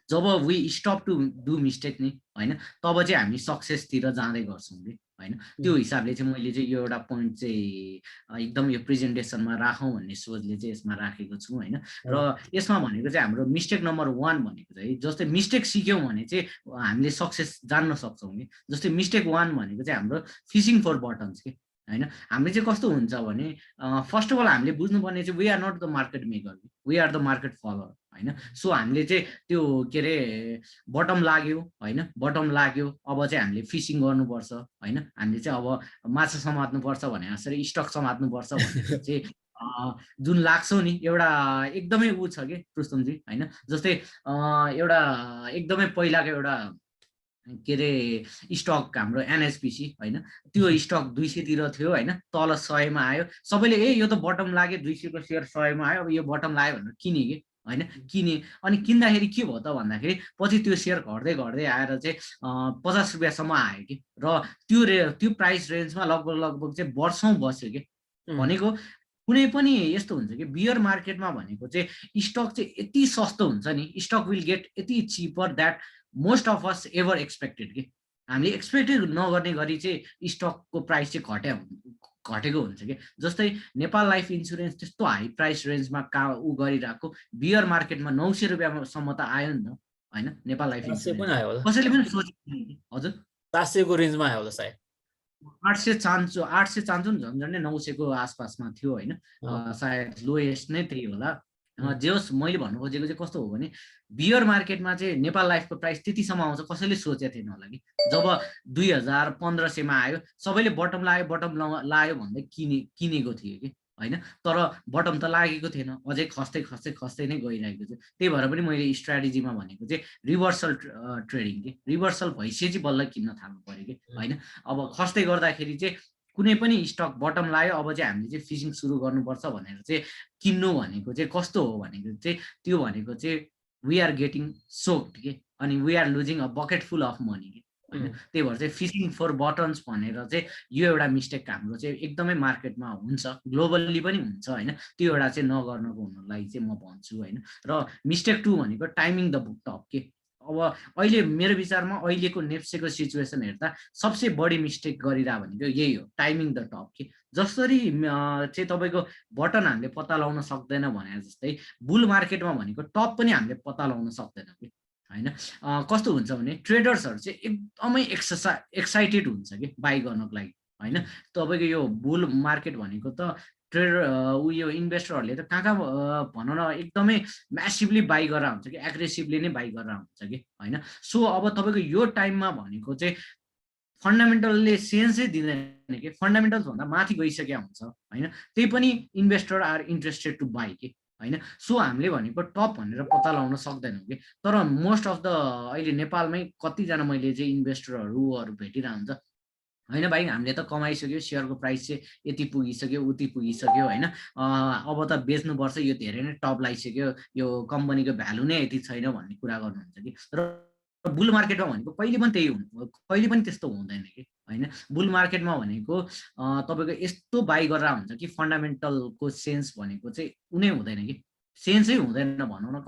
जब we stop to do mistake नि हैन तब चाहिँ हामी सक्सेसतिर जाँदै गर्छौं कि हैन त्यो हिसाबले चाहिँ मैले चाहिँ यो एउटा पोइन्ट चाहिँ एकदम यो प्रेजेन्टेसनमा राखौं भन्ने सोचले चाहिँ यसमा राखेको छु हैन र यसमा भनेको चाहिँ हाम्रो मिस्टेक नम्बर 1 भनेको चाहिँ जस्तै मिस्टेक सिक्यौं भने चाहिँ हामीले सक्सेस जान्न सक्छौं कि जस्तै मिस्टेक 1 भनेको चाहिँ हाम्रो फिशिङ फर बटम्स के हैन हामीले चाहिँ कस्तो हुन्छ भने फर्स्ट अफ अल हामीले बुझ्नुपर्ने चाहिँ we are not the market maker we are the market follower हैन सो हामीले चाहिँ त्यो के रे बटम लाग्यो हैन बटम लाग्यो अब चाहिँ हामीले फिशिङ गर्नुपर्छ हैन हामीले चाहिँ अब माछा समात्नु पर्छ भने जसरी स्टक समात्नु पर्छ भने चाहिँ जुन लाग्छौ नि एउटा एकदमै उ छ के रुस्तमजी हैन जस्तै एउटा एकदमै पहिलाको एउटा के रे स्टक हाम्रो एनएसपीसी हैन त्यो स्टक 200 तिर थियो हैन तल 100 मा आयो सबैले यो त बटम लाग्यो 200 को शेयर 100 मा आयो अब यो बटम लाग्यो भनेर किने के हैन किने अनि किन्दाखेरि के भयो त भन्दाखेरि पछि त्यो शेयर घट्दै आएर चाहिँ 50 रुपैयाँसम्म आयो कि र त्यो प्राइस रेन्जमा लगभग चाहिँ वर्षौं बस्यो के भनेको कुनै पनि यस्तो हुन्छ कि बियर मार्केटमा भनेको चाहिँ स्टक चाहिँ यति सस्तो हुन्छ नि स्टक विल गेट यति cheaper that most of us ever expected कि हामीले एक्सपेक्टेड नगर्ने गरी चाहिँ स्टकको प्राइस चाहिँ घटेको हुन्छ कि जस्तै नेपाल लाइफ इन्स्योरेन्स त्यस्तो हाई प्राइस रेन्जमा उ गरिरहेको बियर मार्केटमा 900 रुपैयाँसम्म त आयो नि त हैन नेपाल लाइफ इन्स्योरेन्स कसैले पनि सोचेको हजुर 700 को रेन्जमा आयो होला सायद 800 चान्चो झन्झन्डै 900 को आसपासमा थियो हैन सायद लोएस्ट नै त्यही होला जे होस् मैले भन्नु खोजेको चाहिँ कस्तो हो भने बियर मार्केटमा चाहिँ नेपाल लाइफको प्राइस त्यतिसम्म आउँछ कसैले सोचेको थिएन होला कि जब 201500 मा आयो सबैले बटम लायो भन्दै किनेको थियो कि हैन तर बटम त लागेको थिएन अझै खस्दै नै गइरहेको थियो त्यही भएर पनि मैले स्ट्र्याटेजीमा भनेको चाहिँ रिभर्सल ट्रेडिङ के रिभर्सल भइसकेपछि बल्ल किन्न थाल्नु पर्यो कि हैन अब खस्दै गर्दाखेरि चाहिँ कुनै पनि स्टक बटम लाग्यो अब चाहिँ हामीले चाहिँ फिसिङ सुरु गर्नुपर्छ भनेर चाहिँ किन्नु भनेको चाहिँ कस्तो हो भनेको चाहिँ त्यो भनेको चाहिँ वी आर गेटिङ सोक्ड के अनि we are losing a bucket full of money के होइन त्यही भएर चाहिँ फिसिङ फर बटन्स भनेर चाहिँ यो एउटा मिस्टेक हाम्रो चाहिँ एकदमै मार्केटमा हुन्छ ग्लोबल्ली पनि हुन्छ होइन त्यो एउटा चाहिँ नगर्नको हुनलाई चाहिँ म भन्छु होइन र मिस्टेक 2 भनेको टाइमिङ द बुक टप के अब अहिले मेरो विचारमा अहिलेको नेप्सेको सिचुएसन हेर्दा सबसे बढी मिस्टेक गरिरह भनेको यही हो टाइमिङ द टप के जसरी चाहिँ तपाईँको बटन हामीले पत्ता लगाउन सक्दैन भने जस्तै बुल मार्केटमा भनेको टप पनि हामीले पत्ता लगाउन सक्दैन कि होइन कस्तो हुन्छ भने ट्रेडर्सहरू चाहिँ एकदमै एक्साइटेड हुन्छ कि बाई गर्नको लागि होइन तपाईँको यो बुल मार्केट भनेको त ट्रेडर उयो इन्भेस्टरहरूले त कहाँ भनौँ न एकदमै म्यासिभली बाई गरेर हुन्छ कि एग्रेसिभली नै बाई गरेर हुन्छ कि होइन सो अब तपाईँको यो टाइममा भनेको चाहिँ फन्डामेन्टलले सेन्सै दिँदैन कि फन्डामेन्टल्स भन्दा माथि गइसकेको हुन्छ होइन त्यही पनि investor are interested to buy के होइन सो हामीले भनेको टप भनेर पत्ता लगाउन सक्दैनौँ कि तर मोस्ट अफ द अहिले नेपालमै कतिजना मैले चाहिँ इन्भेस्टरहरू भेटिरहेको हुन्छ होइन भाइ हामीले त कमाइसक्यो सेयरको प्राइस चाहिँ यति पुगिसक्यो उति पुगिसक्यो होइन अब त बेच्नुपर्छ यो धेरै नै टप लगाइसक्यो यो कम्पनीको भ्यालु नै यति छैन भन्ने कुरा गर्नुहुन्छ कि र बुल मार्केटमा भनेको कहिले पनि त्यही हुनु कहिले पनि त्यस्तो हुँदैन कि होइन बुल मार्केटमा भनेको तपाईँको यस्तो बाई गरेर हुन्छ कि फन्डामेन्टलको सेन्स भनेको चाहिँ उनै हुँदैन कि सेन्सै हुँदैन भनौँ न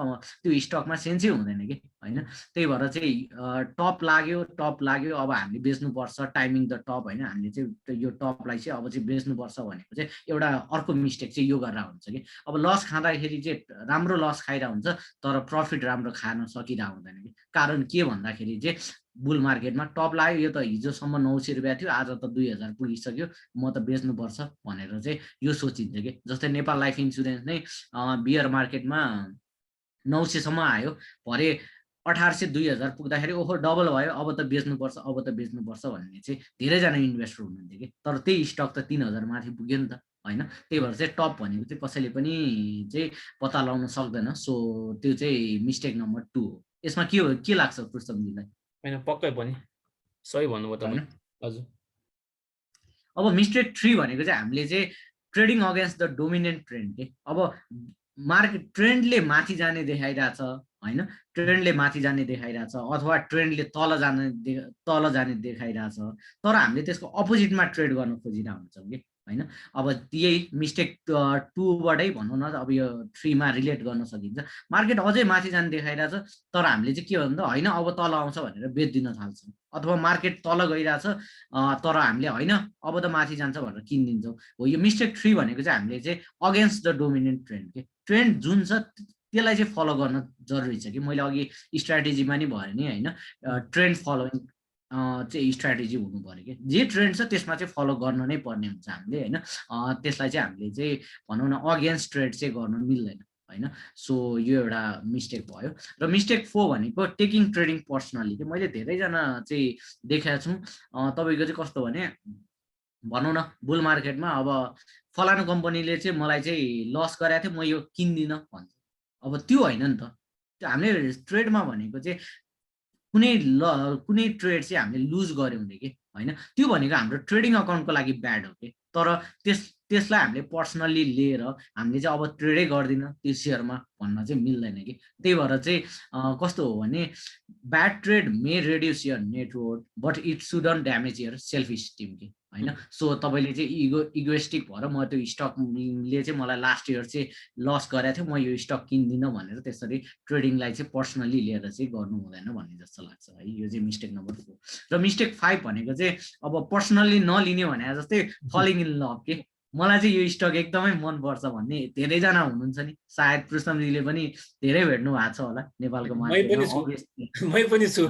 त्यो स्टकमा सेन्सै हुँदैन कि होइन त्यही भएर चाहिँ टप लाग्यो अब हामीले बेच्नुपर्छ टाइमिङ द टप होइन हामीले चाहिँ यो टपलाई चाहिँ अब चाहिँ बेच्नुपर्छ भनेको चाहिँ एउटा अर्को मिस्टेक चाहिँ यो गरेर हुन्छ कि अब लस खाँदाखेरि चाहिँ राम्रो लस खाइरहेको हुन्छ तर प्रफिट राम्रो खान सकिरहेको हुँदैन कि कारण के भन्दाखेरि चाहिँ बुल मार्केटमा टप लाग्यो यो त हिजोसम्म 900 रुपियाँ थियो आज त 2000 पुगिसक्यो म त बेच्नुपर्छ भनेर चाहिँ यो सोचिन्छ कि जस्तै नेपाल लाइफ इन्सुरेन्स नै बियर मार्केटमा 900 सम्म आयो भरे 1800 2000 पुग्दाखेरि ओहो डबल भयो अब त बेच्नुपर्छ भन्ने चाहिँ धेरैजना इन्भेस्टर हुनुहुन्थ्यो कि तर त्यही स्टक त 3000 माथि पुग्यो नि त होइन त्यही भएर चाहिँ टप भनेको चाहिँ कसैले पनि चाहिँ पत्ता लगाउन सक्दैन सो त्यो चाहिँ मिस्टेक नम्बर 2 हो यसमा के लाग्छ पुष्पमजीलाई होइन पक्कै पनि सही भन्नुभयो तपाईँ हजुर अब मिस्टेक 3 भनेको चाहिँ हामीले चाहिँ trading against the dominant trend के अब मार्केट ट्रेन्डले माथि जाने देखाइरहेछ होइन ट्रेन्डले माथि जाने देखाइरहेछ अथवा ट्रेन्डले तल जाने देखाइरहेछ तर हामीले त्यसको अपोजिटमा ट्रेड गर्न खोजिरहेको हुन्छौँ कि होइन अब यही मिस्टेक 2बाटै भनौँ न अब यो 3मा रिलेट गर्न सकिन्छ मार्केट अझै माथि जाने देखाइरहेछ तर हामीले चाहिँ के भन्दा होइन अब तल आउँछ भनेर बेच्दिन थाल्छौँ अथवा मार्केट तल गइरहेछ तर हामीले होइन अब त माथि जान्छ भनेर किनिदिन्छौँ हो यो मिस्टेक 3 भनेको चाहिँ हामीले चाहिँ अगेन्स्ट द डोमिनेन्ट ट्रेन्ड के ट्रेन्ड जुन छ त्यसलाई चाहिँ फलो गर्न जरुरी छ कि मैले अघि स्ट्राटेजीमा नि भने नि होइन ट्रेन्ड फलोइङ चाहिँ स्ट्राटेजी हुनु पर्यो कि जे ट्रेन्ड छ त्यसमा चाहिँ फलो गर्न नै पर्ने हुन्छ हामीले होइन त्यसलाई चाहिँ हामीले चाहिँ भनौँ न अगेन्स्ट ट्रेड चाहिँ गर्न मिल्दैन होइन सो यो एउटा मिस्टेक भयो र मिस्टेक 4 भनेको टेकिङ ट्रेडिङ पर्सनली कि मैले धेरैजना चाहिँ देखाएको छु तपाईँको चाहिँ कस्तो भने भनौँ न बुल मार्केटमा अब फलानु कम्पनीले चाहिँ मलाई चाहिँ लस गराएको थियो म यो किन्दिनँ भन्छ अब त्यो होइन नि त हामीले ट्रेडमा भनेको चाहिँ कुनै ट्रेड चाहिँ हामीले लुज गऱ्यौँ भने कि होइन त्यो भनेको हाम्रो ट्रेडिङ अकाउन्टको लागि ब्याड हो कि तर त्यसलाई हामीले पर्सनल्ली लिएर हामीले चाहिँ अब ट्रेडै गर्दिन त्यो सेयरमा भन्न चाहिँ मिल्दैन कि त्यही भएर चाहिँ कस्तो हो भने bad trade may reduce your net worth but it shouldn't damage your self esteem कि होइन सो तपाईँले चाहिँ इगोइस्टिक भएर म त्यो स्टकले चाहिँ मलाई लास्ट इयर चाहिँ लस गरेको थियो म यो स्टक किन्दिनँ भनेर त्यसरी ट्रेडिङलाई चाहिँ पर्सनली लिएर चाहिँ गर्नु हुँदैन भन्ने जस्तो लाग्छ है यो चाहिँ मिस्टेक नम्बर 4 र मिस्टेक 5 भनेको चाहिँ अब पर्सनल्ली नलिने भने जस्तै फलिङ इन लभ के मलाई चाहिँ यो स्टक एकदमै मनपर्छ भन्ने धेरैजना हुनुहुन्छ नि सायद पुष्पमजीले पनि धेरै भेट्नु भएको छ होला नेपालको मार्केटमा मै पनि छु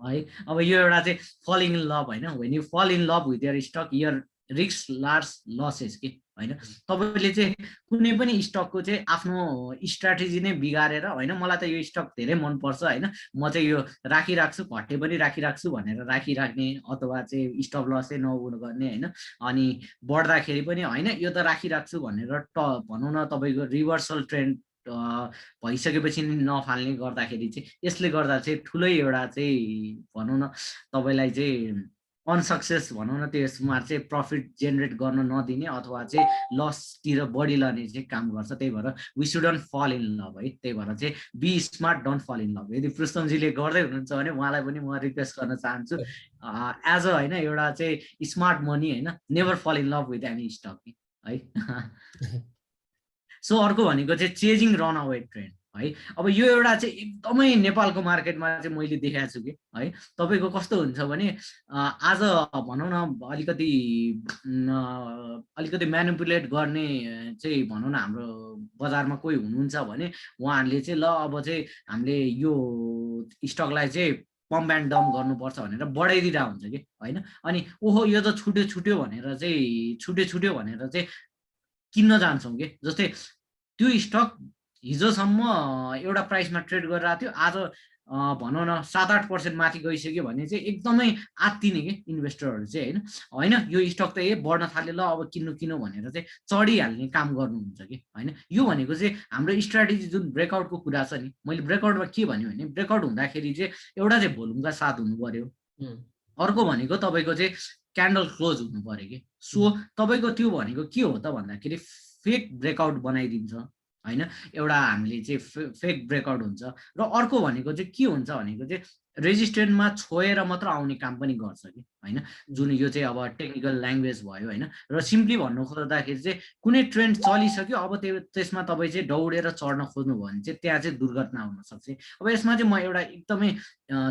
है अब यो एउटा चाहिँ फलिङ इन लभ होइन when you fall in love with your stock your risk large losses के होइन तपाईँले चाहिँ कुनै पनि स्टकको चाहिँ आफ्नो स्ट्राटेजी नै बिगारेर होइन मलाई त यो स्टक धेरै मनपर्छ होइन म चाहिँ यो राखिराख्छु घटे पनि राखिराख्छु भनेर राखिराख्ने अथवा चाहिँ स्टप लसै नगर्ने होइन अनि बढ्दाखेरि पनि होइन यो त राखिराख्छु भनेर भनौँ न तपाईँको रिभर्सल ट्रेन्ड भइसकेपछि नफाल्ने गर्दाखेरि चाहिँ यसले गर्दा चाहिँ ठुलै एउटा चाहिँ भनौँ न तपाईँलाई चाहिँ अनसक्सेस भनौँ न त्यसमा चाहिँ प्रफिट जेनेरेट गर्न नदिने अथवा चाहिँ लसतिर बढी लाने चाहिँ काम गर्छ। त्यही भएर वी सुडन्ट फल इन लभ है। त्यही भएर चाहिँ बी स्मार्ट डोन्ट फल इन लभ। यदि पृष्ठमजीले गर्दै हुनुहुन्छ भने उहाँलाई पनि म रिक्वेस्ट गर्न चाहन्छु एज अ होइन एउटा चाहिँ स्मार्ट मनी होइन, never fall in love with any stock है। सो अर्को भनेको चाहिँ चेजिङ रन अवे ट्रेन्ड है। अब यो एउटा चाहिँ एकदमै नेपालको मार्केटमा चाहिँ मैले देखाएको छु कि है। तपाईँको कस्तो हुन्छ भने आज भनौँ न अलिकति म्यानिपुलेट गर्ने चाहिँ भनौँ न हाम्रो बजारमा कोही हुनुहुन्छ भने उहाँहरूले चाहिँ ल अब चाहिँ हामीले यो स्टकलाई चाहिँ पम्प एन्ड डम्प गर्नुपर्छ भनेर बढाइदिरहेको हुन्छ कि होइन। अनि ओहो यो त छुट्यो भनेर चाहिँ किन्न जान्छौँ कि। जस्तै त्यो स्टक हिजोसम्म एउटा प्राइसमा ट्रेड गरिरहेको थियो, आज भनौँ न 7-8% माथि गइसक्यो भने चाहिँ एकदमै आत्तिने कि इन्भेस्टरहरू चाहिँ होइन यो स्टक त बढ्न थाल्यो ल अब किन्नु भनेर चाहिँ चढिहाल्ने काम गर्नुहुन्छ कि होइन। यो भनेको चाहिँ हाम्रो स्ट्राटेजी जुन ब्रेकआउटको कुरा छ नि, मैले ब्रेकआउटमा के भन्यो भने ब्रेकआउट हुँदाखेरि चाहिँ एउटा चाहिँ भोल्युमका साथ हुनु पर्यो, अर्को भनेको तपाईँको चाहिँ क्यान्डल क्लोज हुनु पर्यो कि। सो तपाईँको त्यो भनेको के हो त भन्दाखेरि फेक ब्रेकआउट बनाइदिन्छ होइन, एउटा हामीले चाहिँ फेक ब्रेकआउट हुन्छ। र अर्को भनेको चाहिँ के हुन्छ भनेको चाहिँ रेजिस्टेन्टमा छोएर मात्र आउने काम पनि गर्छ कि होइन, जुन यो चाहिँ अब टेक्निकल ल्याङ्ग्वेज भयो होइन। र सिम्पली भन्नु खोज्दाखेरि चाहिँ कुनै ट्रेन्ड चलिसक्यो अब त्यसमा तपाईँ चाहिँ दौडेर चढ्न खोज्नुभयो भने चाहिँ त्यहाँ चाहिँ दुर्घटना हुनसक्छ। अब यसमा चाहिँ म एउटा एकदमै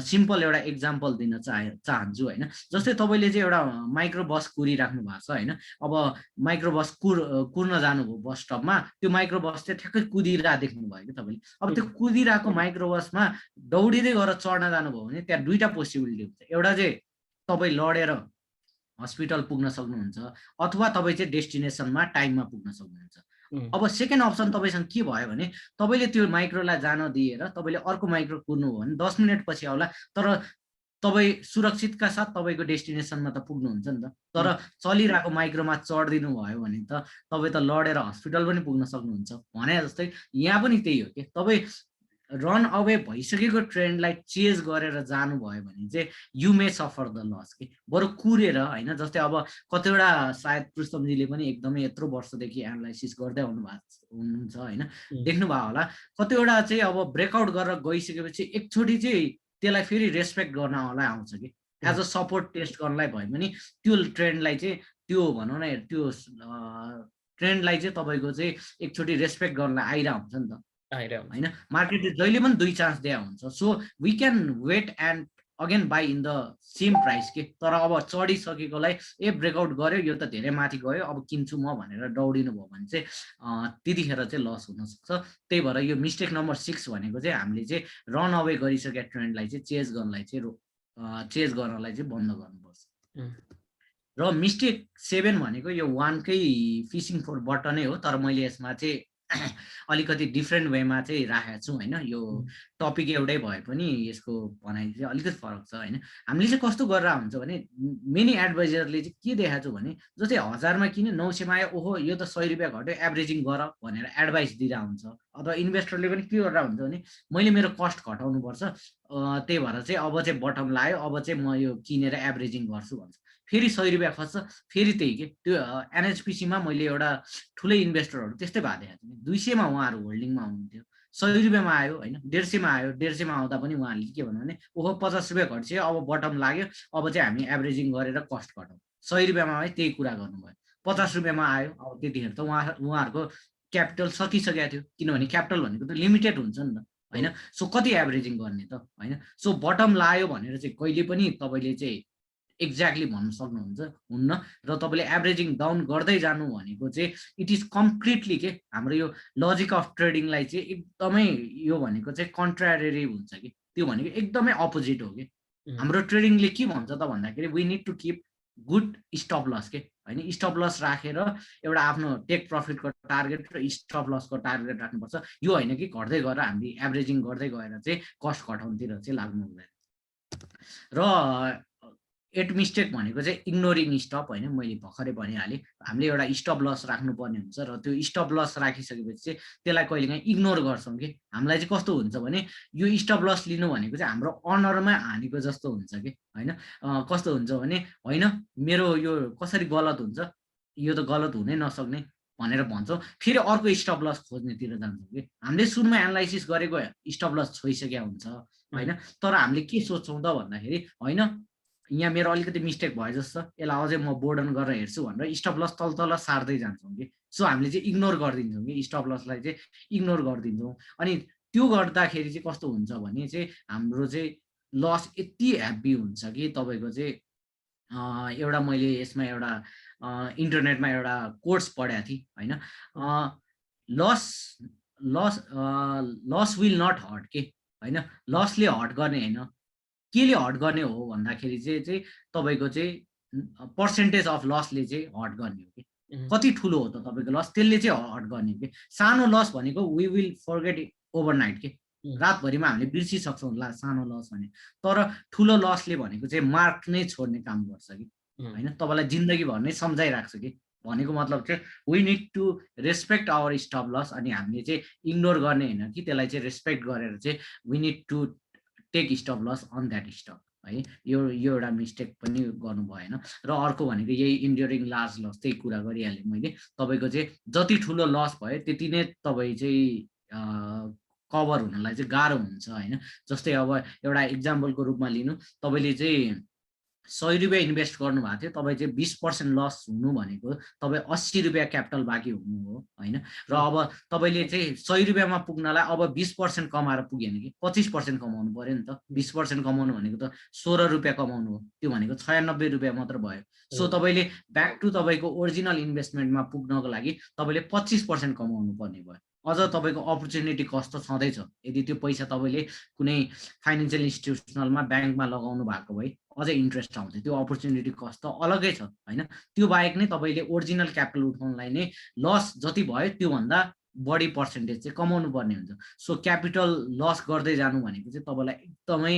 सिम्पल एउटा इक्जाम्पल दिन चाहन्छु होइन। जस्तै तपाईँले चाहिँ एउटा माइक्रो बस कुरिराख्नु भएको छ होइन। अब माइक्रो बस कुर्न जानुभयो बस स्टपमा, त्यो माइक्रो बस चाहिँ ठ्याक्कै कुदिरहेको देख्नुभयो कि तपाईँले। अब त्यो कुदिरहेको माइक्रो बसमा दौडिँदै गएर चढ्न जानुभयो भने त्यहाँ दुईवटा पोसिबिलिटी हुन्छ। एउटा चाहिँ तपाईँ लडेर हस्पिटल पुग्न सक्नुहुन्छ अथवा तपाईँ चाहिँ डेस्टिनेसनमा टाइममा पुग्न सक्नुहुन्छ। अब सेकेन्ड अप्सन तपाईँसँग के भयो भने तपाईँले त्यो माइक्रोलाई जान दिएर तपाईँले अर्को माइक्रो कुर्नुभयो भने 10 मिनट पछि आउला, तर तपाईँ सुरक्षितका साथ तपाईँको डेस्टिनेसनमा त पुग्नुहुन्छ नि त। तर चलिरहेको माइक्रोमा चढिदिनु भयो भने त तपाईँ त लडेर हस्पिटल पनि पुग्न सक्नुहुन्छ भने जस्तै यहाँ पनि त्यही हो कि। तपाईँ रन अवे भइसकेको ट्रेन्डलाई चेज गरेर जानुभयो भने चाहिँ you may suffer the loss कि। बरु कुरेर होइन, जस्तै अब कतिवटा सायद पृष्ठमजीले पनि एकदमै यत्रो वर्षदेखि एनालाइसिस गर्दै हुनुहुन्छ होइन, देख्नुभयो होला कतिवटा चाहिँ अब ब्रेकआउट गरेर गइसकेपछि एकचोटि चाहिँ त्यसलाई फेरि रेस्पेक्ट गर्न होला आउँछ कि। एज अ सपोर्ट टेस्ट गर्नलाई भयो भने त्यो ट्रेन्डलाई चाहिँ त्यो भनौँ न त्यो ट्रेन्डलाई चाहिँ तपाईँको चाहिँ एकचोटि रेस्पेक्ट गर्न आइरहेको हुन्छ नि त होइन। मार्केटले जहिले पनि 2 चान्स दिएको हुन्छ। So we can wait and again buy in the same price के। तर अब चढिसकेकोलाई ब्रेकआउट गर्यो यो त धेरै माथि गयो अब किन्छु म भनेर दौडिनु भयो भने चाहिँ त्यतिखेर चाहिँ लस हुनसक्छ। त्यही भएर यो मिस्टेक नम्बर 6 भनेको चाहिँ हामीले चाहिँ रन अवे गरिसकेका ट्रेन्डलाई चाहिँ चेज गर्नलाई चाहिँ बन्द गर्नुपर्छ। र मिस्टेक 7 भनेको यो 1कै फिसिङ फर बटनै हो, तर मैले यसमा चाहिँ अलिकति डिफ्रेन्ट वेमा चाहिँ राखेको छु होइन। यो टपिक एउटै भए पनि यसको भनाइ चाहिँ अलिकति फरक छ होइन। हामीले चाहिँ कस्तो गरेर हुन्छ भने मेनी एडभाइजरले चाहिँ के देखाएको छु भने जस्तै 1000मा किने 900 मा आयो, ओहो यो त 100 रुपियाँ घट्यो एभरेजिङ गर भनेर एडभाइस दिइरहेको हुन्छ। अथवा इन्भेस्टरले पनि के गरेर हुन्छ भने मैले मेरो कस्ट घटाउनु पर्छ त्यही भएर चाहिँ अब चाहिँ बटम लाग्यो अब चाहिँ म यो किनेर एभरेजिङ गर्छु भन्छ, फेरि 100 रुपियाँ खर्च फेरि त्यही के। त्यो एनएचपिसीमा मैले एउटा ठुलै इन्भेस्टरहरू त्यस्तै भएको देखाएको थिएँ। 200मा उहाँहरू होल्डिङमा हुनुहुन्थ्यो, 100 रुपियाँमा आयो होइन, 150मा आयो, 150मा आउँदा पनि उहाँहरूले के भन्नु भने ओहो 50 रुपियाँ घट्यो अब बटम लाग्यो अब चाहिँ हामी एभरेजिङ गरेर कस्ट घटाउँ। 100 रुपियाँमा है त्यही कुरा गर्नुभयो। 50 रुपियाँमा आयो अब त्यतिखेर त उहाँहरूको क्यापिटल सकिसकेको थियो, किनभने क्यापिटल भनेको त लिमिटेड हुन्छ नि त होइन। सो कति एभरेजिङ गर्ने त होइन। सो बटम लाग्यो भनेर चाहिँ कहिले पनि तपाईँले चाहिँ एक्ज्याक्टली भन्न सक्नुहुन्छ हुन्न। र तपाईँले एभरेजिङ डाउन गर्दै जानु भनेको चाहिँ इट इज कम्प्लिटली के हाम्रो यो लजिक अफ ट्रेडिङलाई चाहिँ एकदमै यो भनेको चाहिँ कन्ट्रारी हुन्छ कि। त्यो भनेको एकदमै अपोजिट हो कि। हाम्रो ट्रेडिङले के भन्छ त भन्दाखेरि we need to keep good stop loss के होइन। स्टप लस राखेर एउटा आफ्नो टेक प्रफिटको टार्गेट र स्टप लसको टार्गेट राख्नुपर्छ। यो होइन कि घट्दै गएर हामीले एभरेजिङ गर्दै गएर चाहिँ कस्ट घटाउनुतिर चाहिँ लाग्नु हुँदैन। र एट मिस्टेक भनेको चाहिँ इग्नोरिङ स्टप होइन, मैले भर्खरै भनिहालेँ। हामीले एउटा स्टप लस राख्नुपर्ने हुन्छ र त्यो स्टप लस राखिसकेपछि चाहिँ त्यसलाई कहिलेकाहीँ इग्नोर गर्छौँ कि। हामीलाई चाहिँ कस्तो हुन्छ भने यो स्टप लस लिनु भनेको चाहिँ हाम्रो अनरमा हानेको जस्तो हुन्छ कि होइन। कस्तो हुन्छ भने होइन मेरो यो कसरी गलत हुन्छ, यो त गलत हुनै नसक्ने भनेर भन्छौँ, फेरि अर्को स्टप लस खोज्नेतिर जान्छौँ कि। हामीले सुरुमा एनालाइसिस गरेको स्टप लस छोइसकेको हुन्छ होइन, तर हामीले के सोच्छौँ त भन्दाखेरि होइन यहाँ मेरो अलिकति मिस्टेक भयो जस्तो, यसलाई अझै म बोर्डन गरेर हेर्छु भनेर स्टप लस तल तल सार्दै जान्छौँ कि। सो हामीले चाहिँ इग्नोर गरिदिन्छौँ कि, स्टप लसलाई चाहिँ इग्नोर गरिदिन्छौँ। अनि त्यो गर्दाखेरि चाहिँ कस्तो हुन्छ भने चाहिँ हाम्रो चाहिँ लस यति ह्याप्पी हुन्छ कि तपाईँको चाहिँ एउटा मैले यसमा एउटा इन्टरनेटमा एउटा कोर्स पढेको थिएँ होइन, loss loss loss will not hurt के होइन, लसले हर्ट गर्ने होइन, केले हर्ट गर्ने हो भन्दाखेरि चाहिँ तपाईँको चाहिँ पर्सेन्टेज अफ लसले चाहिँ हर्ट गर्ने हो कि। कति ठुलो हो त तपाईँको लस, त्यसले चाहिँ हर्ट गर्ने हो कि। सानो लस भनेको वी विल फर्गेट ओभरनाइट के, रातभरिमा हामीले बिर्सिसक्छौँ सानो लस भने, तर ठुलो लसले भनेको चाहिँ मार्क नै छोड्ने काम गर्छ कि होइन, तपाईँलाई जिन्दगीभर नै सम्झाइराख्छ कि। भनेको मतलब चाहिँ we need to respect our stop loss, अनि हामीले चाहिँ इग्नोर गर्ने होइन कि त्यसलाई चाहिँ रेस्पेक्ट गरेर चाहिँ we need to take stop loss on that stock है। यो एउटा मिस्टेक पनि गर्नु भएन। र अर्को भनेको यही इन्ड्युरिङ लार्ज लस, त्यही कुरा गरिहालेँ मैले। तपाईँको चाहिँ जति ठुलो लस भयो त्यति नै तपाईँ चाहिँ कभर हुनलाई चाहिँ गाह्रो हुन्छ होइन। जस्तै अब एउटा इक्जाम्पलको रूपमा लिनु, तपाईँले चाहिँ 100 रुपियाँ इन्भेस्ट गर्नुभएको थियो, तपाईँ चाहिँ 20% लस हुनु भनेको तपाईँ 80 रुपियाँ क्यापिटल बाँकी हुनु हो होइन। र अब तपाईँले चाहिँ 100 रुपियाँमा पुग्नलाई अब 20% कमाएर पुगेन कि 25% कमाउनु पऱ्यो नि त। 20% कमाउनु भनेको त 16 रुपियाँ कमाउनु हो, त्यो भनेको 96 रुपियाँ मात्र भयो। सो तपाईँले ब्याक टु तपाईँको ओरिजिनल इन्भेस्टमेन्टमा पुग्नको लागि तपाईँले 25% कमाउनु पर्ने भयो। अझ तपाईँको अपर्च्युनिटी कस्ट त छँदैछ। यदि त्यो पैसा तपाईँले कुनै फाइनेन्सियल इन्स्टिट्युसनलमा ब्याङ्कमा लगाउनु भएको भए अझै इन्ट्रेस्ट आउँथ्यो, त्यो अपर्च्युनिटी कस्ट त अलगै छ होइन। त्यो बाहेक नै तपाईँले ओरिजिनल क्यापिटल उठाउनलाई नै लस जति भयो त्योभन्दा बढी पर्सेन्टेज चाहिँ कमाउनु पर्ने हुन्छ। सो क्यापिटल लस गर्दै जानु भनेको चाहिँ तपाईँलाई एकदमै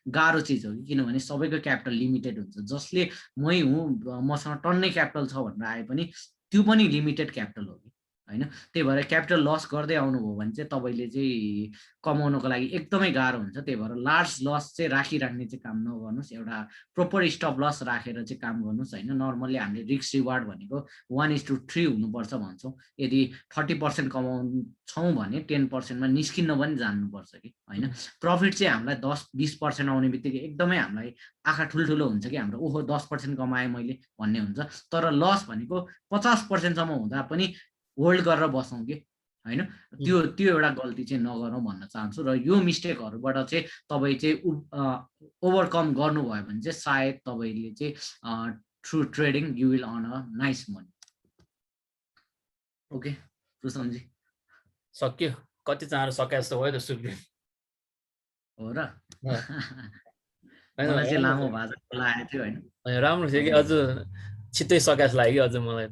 गाह्रो चिज हो कि, किनभने सबैको क्यापिटल लिमिटेड हुन्छ। जसले मै हुँ मसँग टन्नै क्यापिटल छ भनेर आए पनि त्यो पनि लिमिटेड क्यापिटल हो कि होइन। त्यही भएर क्यापिटल लस गर्दै आउनुभयो भने चाहिँ तपाईँले चाहिँ कमाउनको लागि एकदमै गाह्रो हुन्छ। त्यही भएर लार्ज लस चाहिँ राखिराख्ने चाहिँ काम नगर्नुहोस्, एउटा प्रोपर स्टप लस राखेर चाहिँ काम गर्नुहोस् होइन। नर्मल्ली हामीले रिस्क रिवार्ड भनेको 1:3 हुनुपर्छ भन्छौँ। यदि 30% कमाउँछौँ भने 10%मा निस्किन्न पनि जान्नुपर्छ कि होइन। प्रफिट चाहिँ हामीलाई 10-20% आउने बित्तिकै एकदमै हामीलाई आँखा ठुल्ठुलो हुन्छ कि हाम्रो, ओहो 10% कमाएँ मैले भन्ने हुन्छ। तर लस भनेको 50%सम्म हुँदा पनि होल्ड गरेर बसौँ कि होइन। त्यो एउटा गल्ती चाहिँ नगरौँ भन्न चाहन्छु। र यो मिस्टेकहरूबाट चाहिँ तपाईँ चाहिँ ओभरकम गर्नुभयो भने चाहिँ सायद तपाईँले चाहिँ through trading you will earn a nice money. Okay Sushantji सक्यो, कति चाँडो सके जस्तो भयो त सुप्रिम हो र। मलाई चाहिँ लामो भाषा लागेको थियो होइन, राम्रो थियो कि, अझ छिट्टै सके जस्तो लाग्यो कि अझ मलाई।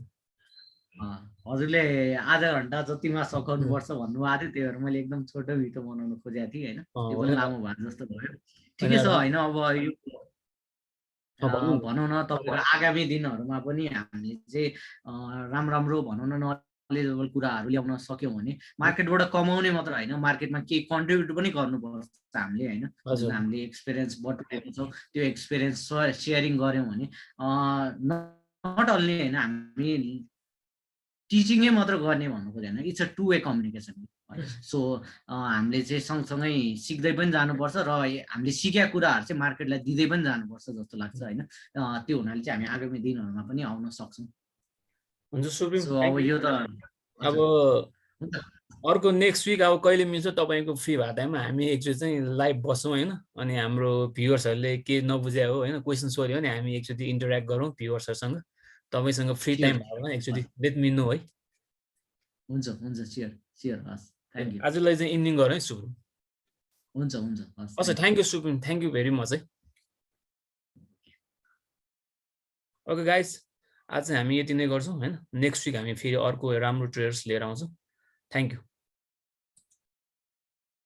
हजुरले आधा घन्टा जतिमा सघाउनुपर्छ भन्नुभएको थियो, त्यही भएर मैले एकदम छोटो मिठो बनाउनु खोजेको थिएँ होइन। त्यो पनि लामो भएको जस्तो भयो, ठिकै छ होइन। अब यो भनौँ न तपाईँको आगामी दिनहरूमा पनि हामीले चाहिँ राम्रो भनौँ न नलेजेबल कुराहरू ल्याउन सक्यौँ भने मार्केटबाट कमाउने मात्र होइन, मार्केटमा केही कन्ट्रिब्युट पनि गर्नुपर्छ हामीले होइन। जुन हामीले एक्सपिरियन्स बटुलेको छौँ त्यो एक्सपिरियन्स सेयरिङ गऱ्यौँ भने नट अन्ली होइन हामी टिचिङै मात्र गर्ने भन्नु खोजेन, it's a 2 way communication. So हामीले चाहिँ सँगसँगै सिक्दै पनि जानुपर्छ र हामीले सिकेका कुराहरू चाहिँ मार्केटलाई दिँदै पनि जानुपर्छ जस्तो लाग्छ होइन। त्यो हुनाले चाहिँ हामी आगामी दिनहरूमा पनि आउन सक्छौँ। हुन्छ सुप्रिम, अब यो त अब अर्को नेक्स्ट विक अब कहिले मिल्छ तपाईँको फ्री भएको टाइममा हामी एकचोटि चाहिँ लाइभ बसौँ होइन। अनि हाम्रो भ्युवर्सहरूले के नबुझ्या हो होइन, क्वेसन सोध्यो भने हामी एकचोटि इन्टरेक्ट गरौँ भ्युवर्सहरूसँग। तपाईँसँग फ्री टाइम भएमा एकचोटि लेट मी नो है। हुन्छ हुन्छ स्योर स्योर, हस् थ्याङ्क यू। आजलाई चाहिँ इन्डिङ गरौँ है सुप्रिम। हुन्छ हुन्छ हस्, अच्छा thank you supreme, thank you very much है। ओके गाइज, आज चाहिँ हामी यति नै गर्छौँ होइन। नेक्स्ट विक हामी फेरि अर्को राम्रो ट्रेडर्स लिएर आउँछौँ। Thank you.